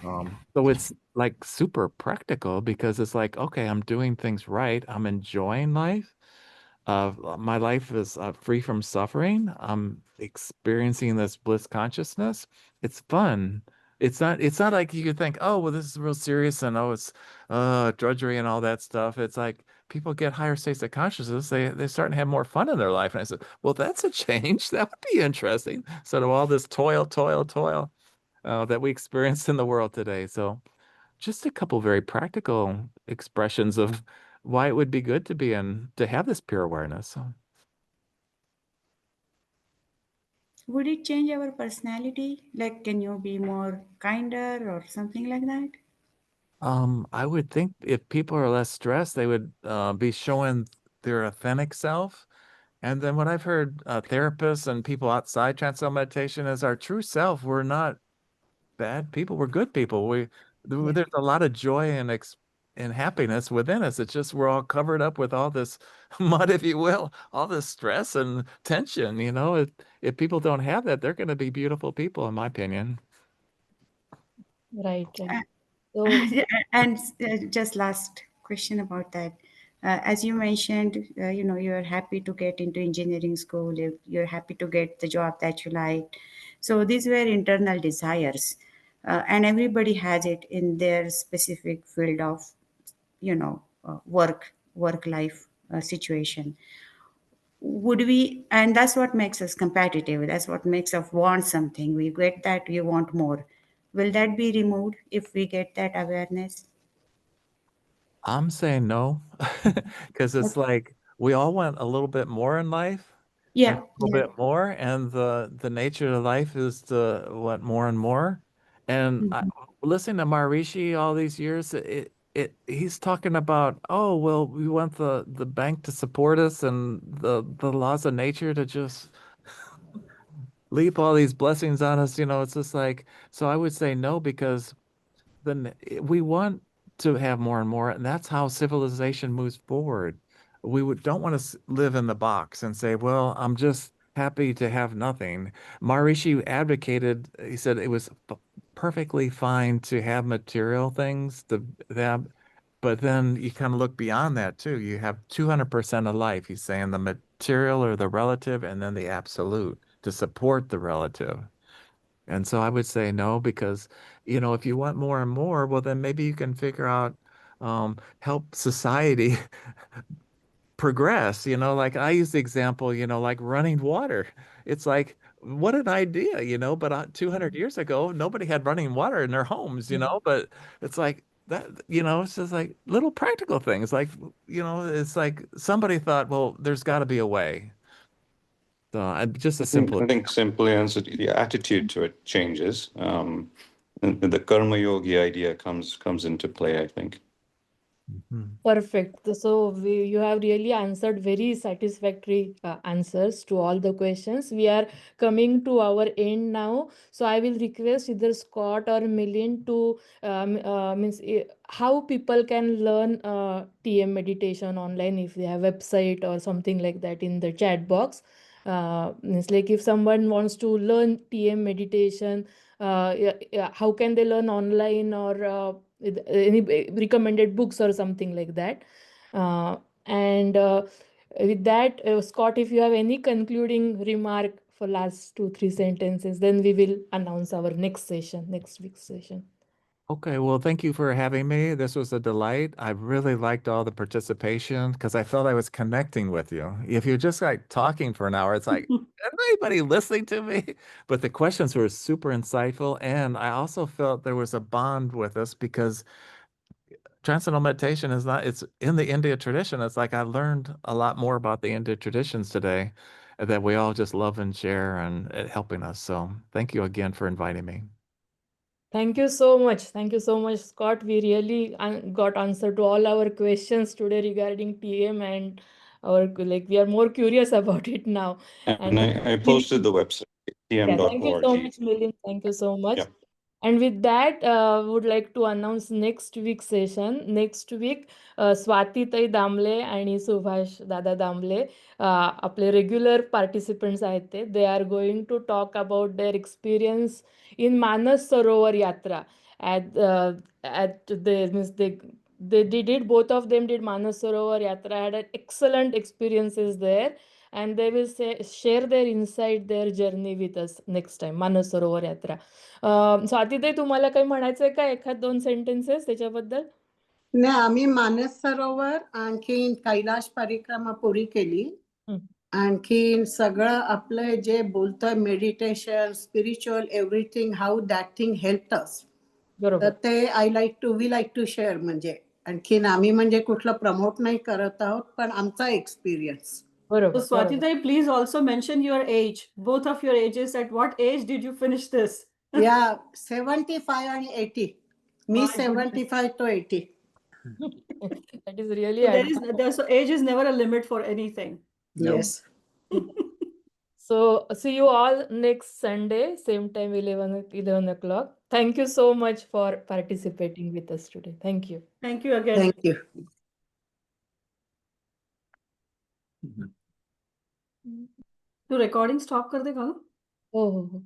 So it's like super practical because it's like, okay, I'm doing things right. I'm enjoying life. My life is free from suffering. I'm experiencing this bliss consciousness. It's fun. It's not like you could think, oh, well, this is real serious and oh, it's drudgery and all that stuff. It's like people get higher states of consciousness. They start to have more fun in their life. And I said, well, that's a change. That would be interesting. Instead of all this toil, toil, toil that we experience in the world today. So just a couple very practical expressions of why it would be good to be in to have this pure awareness. So, Would it change our personality? Like, can you be more kinder or something like that? I would think if people are less stressed, they would be showing their authentic self. And then what I've heard therapists and people outside transcendental meditation is our true self. We're not bad people. We're good people. Yeah. There's a lot of joy and happiness within us. It's just we're all covered up with all this mud, if you will, all this stress and tension. If people don't have that, they're going to be beautiful people, in my opinion. Right, right. So, Yeah, and just last question about that. As you mentioned, you're happy to get into engineering school. You're happy to get the job that you like. So these were internal desires, and everybody has it in their specific field of, work life situation. Would we? And that's what makes us competitive. That's what makes us want something. We get that, we want more. Will that be removed if we get that awareness? I'm saying no, because it's like we all want a little bit more in life and Yeah, a little yeah. bit more, and the nature of life is to want more and more. And Mhm. listening to Maharishi all these years, he's talking about, oh, well, we want the bank to support us and the laws of nature to just leap all these blessings on us. It's just like, so I would say no, because then we want to have more and more, and that's how civilization moves forward. Don't want to live in the box and say, well, I'm just happy to have nothing. Maharishi advocated, he said it was perfectly fine to have material things, but then you kind of look beyond that too. You have 200% of life. He's saying the material or the relative, and then the absolute to support the relative. And so I would say no, because, if you want more and more, well, then maybe you can figure out, help society progress. Like I use the example, like running water. It's like, what an idea, but 200 years ago, nobody had running water in their homes, but it's like that, it's just like little practical things. Like, it's like somebody thought, well, there's got to be a way. So just a simple. I think simply answered, the attitude to it changes. And the karma yogi idea comes into play, I think. Mhm. perfect. So you have really answered very satisfactory answers to all the questions. We are coming to our end now. So I will request either Scott or Milind to how people can learn TM meditation online, if they have website or something like that, in the chat box. It's like if someone wants to learn TM meditation, how can they learn online, or with any recommended books or something like that. And with that, Scott, if you have any concluding remark for last 2-3 sentences, then we will announce our next week's session. Okay, well, thank you for having me. This was a delight. I really liked all the participation because I felt I was connecting with you. If you're just like talking for an hour, it's like, anybody listening to me? But the questions were super insightful. And I also felt there was a bond with us because transcendental meditation it's in the India tradition. It's like I learned a lot more about the India traditions today that we all just love and share and helping us. So thank you again for inviting me. Thank you so much. Thank you so much, Scott. We really got answer to all our questions today regarding TM, and we are more curious about it now. And And I posted the website, yeah, thank you so tm.org. much, Milind. Thank you so much. Yeah. And with that, would like to announce next week's session. Next week, Swati Tai Damle आणि सुभाष दादा दामले, आपले regular participants आहेत ते. They are going to talk about their experience in Manas Sarovar Yatra. at the means they did both of them did Manas Sarovar Yatra, had an excellent experiences there, and they will share their insight, their journey with us next time. Manas Sarovar Yatra. स्वातीताई, तुम्हाला काही म्हणायचंय का, एखाद 2 sentences त्याच्याबद्दल? नाही, आम्ही मानस सरोवर आणखीन कैलाश परिक्रमा पुरी केली. आणखीन सगळं आपलं जे बोलतोय meditation, spiritual, everything, how that thing help us. तर ते वी लाईक टू शेअर. म्हणजे आणखीन आम्ही म्हणजे कुठलं प्रमोट नाही करत आहोत, पण आमचा एक्सपिरियन्स. बरोबर. So Swatitai, please also mention your age, both of your ages. At what age did you finish this? Yeah, 75 and 80. Me 75 to 80. That is really So age is never a limit for anything. Yes. So see you all next Sunday, same time 11 o'clock. Thank you so much for participating with us today. Thank you. Thank you again. Thank you. तू recording stop कर देगा ना? हो.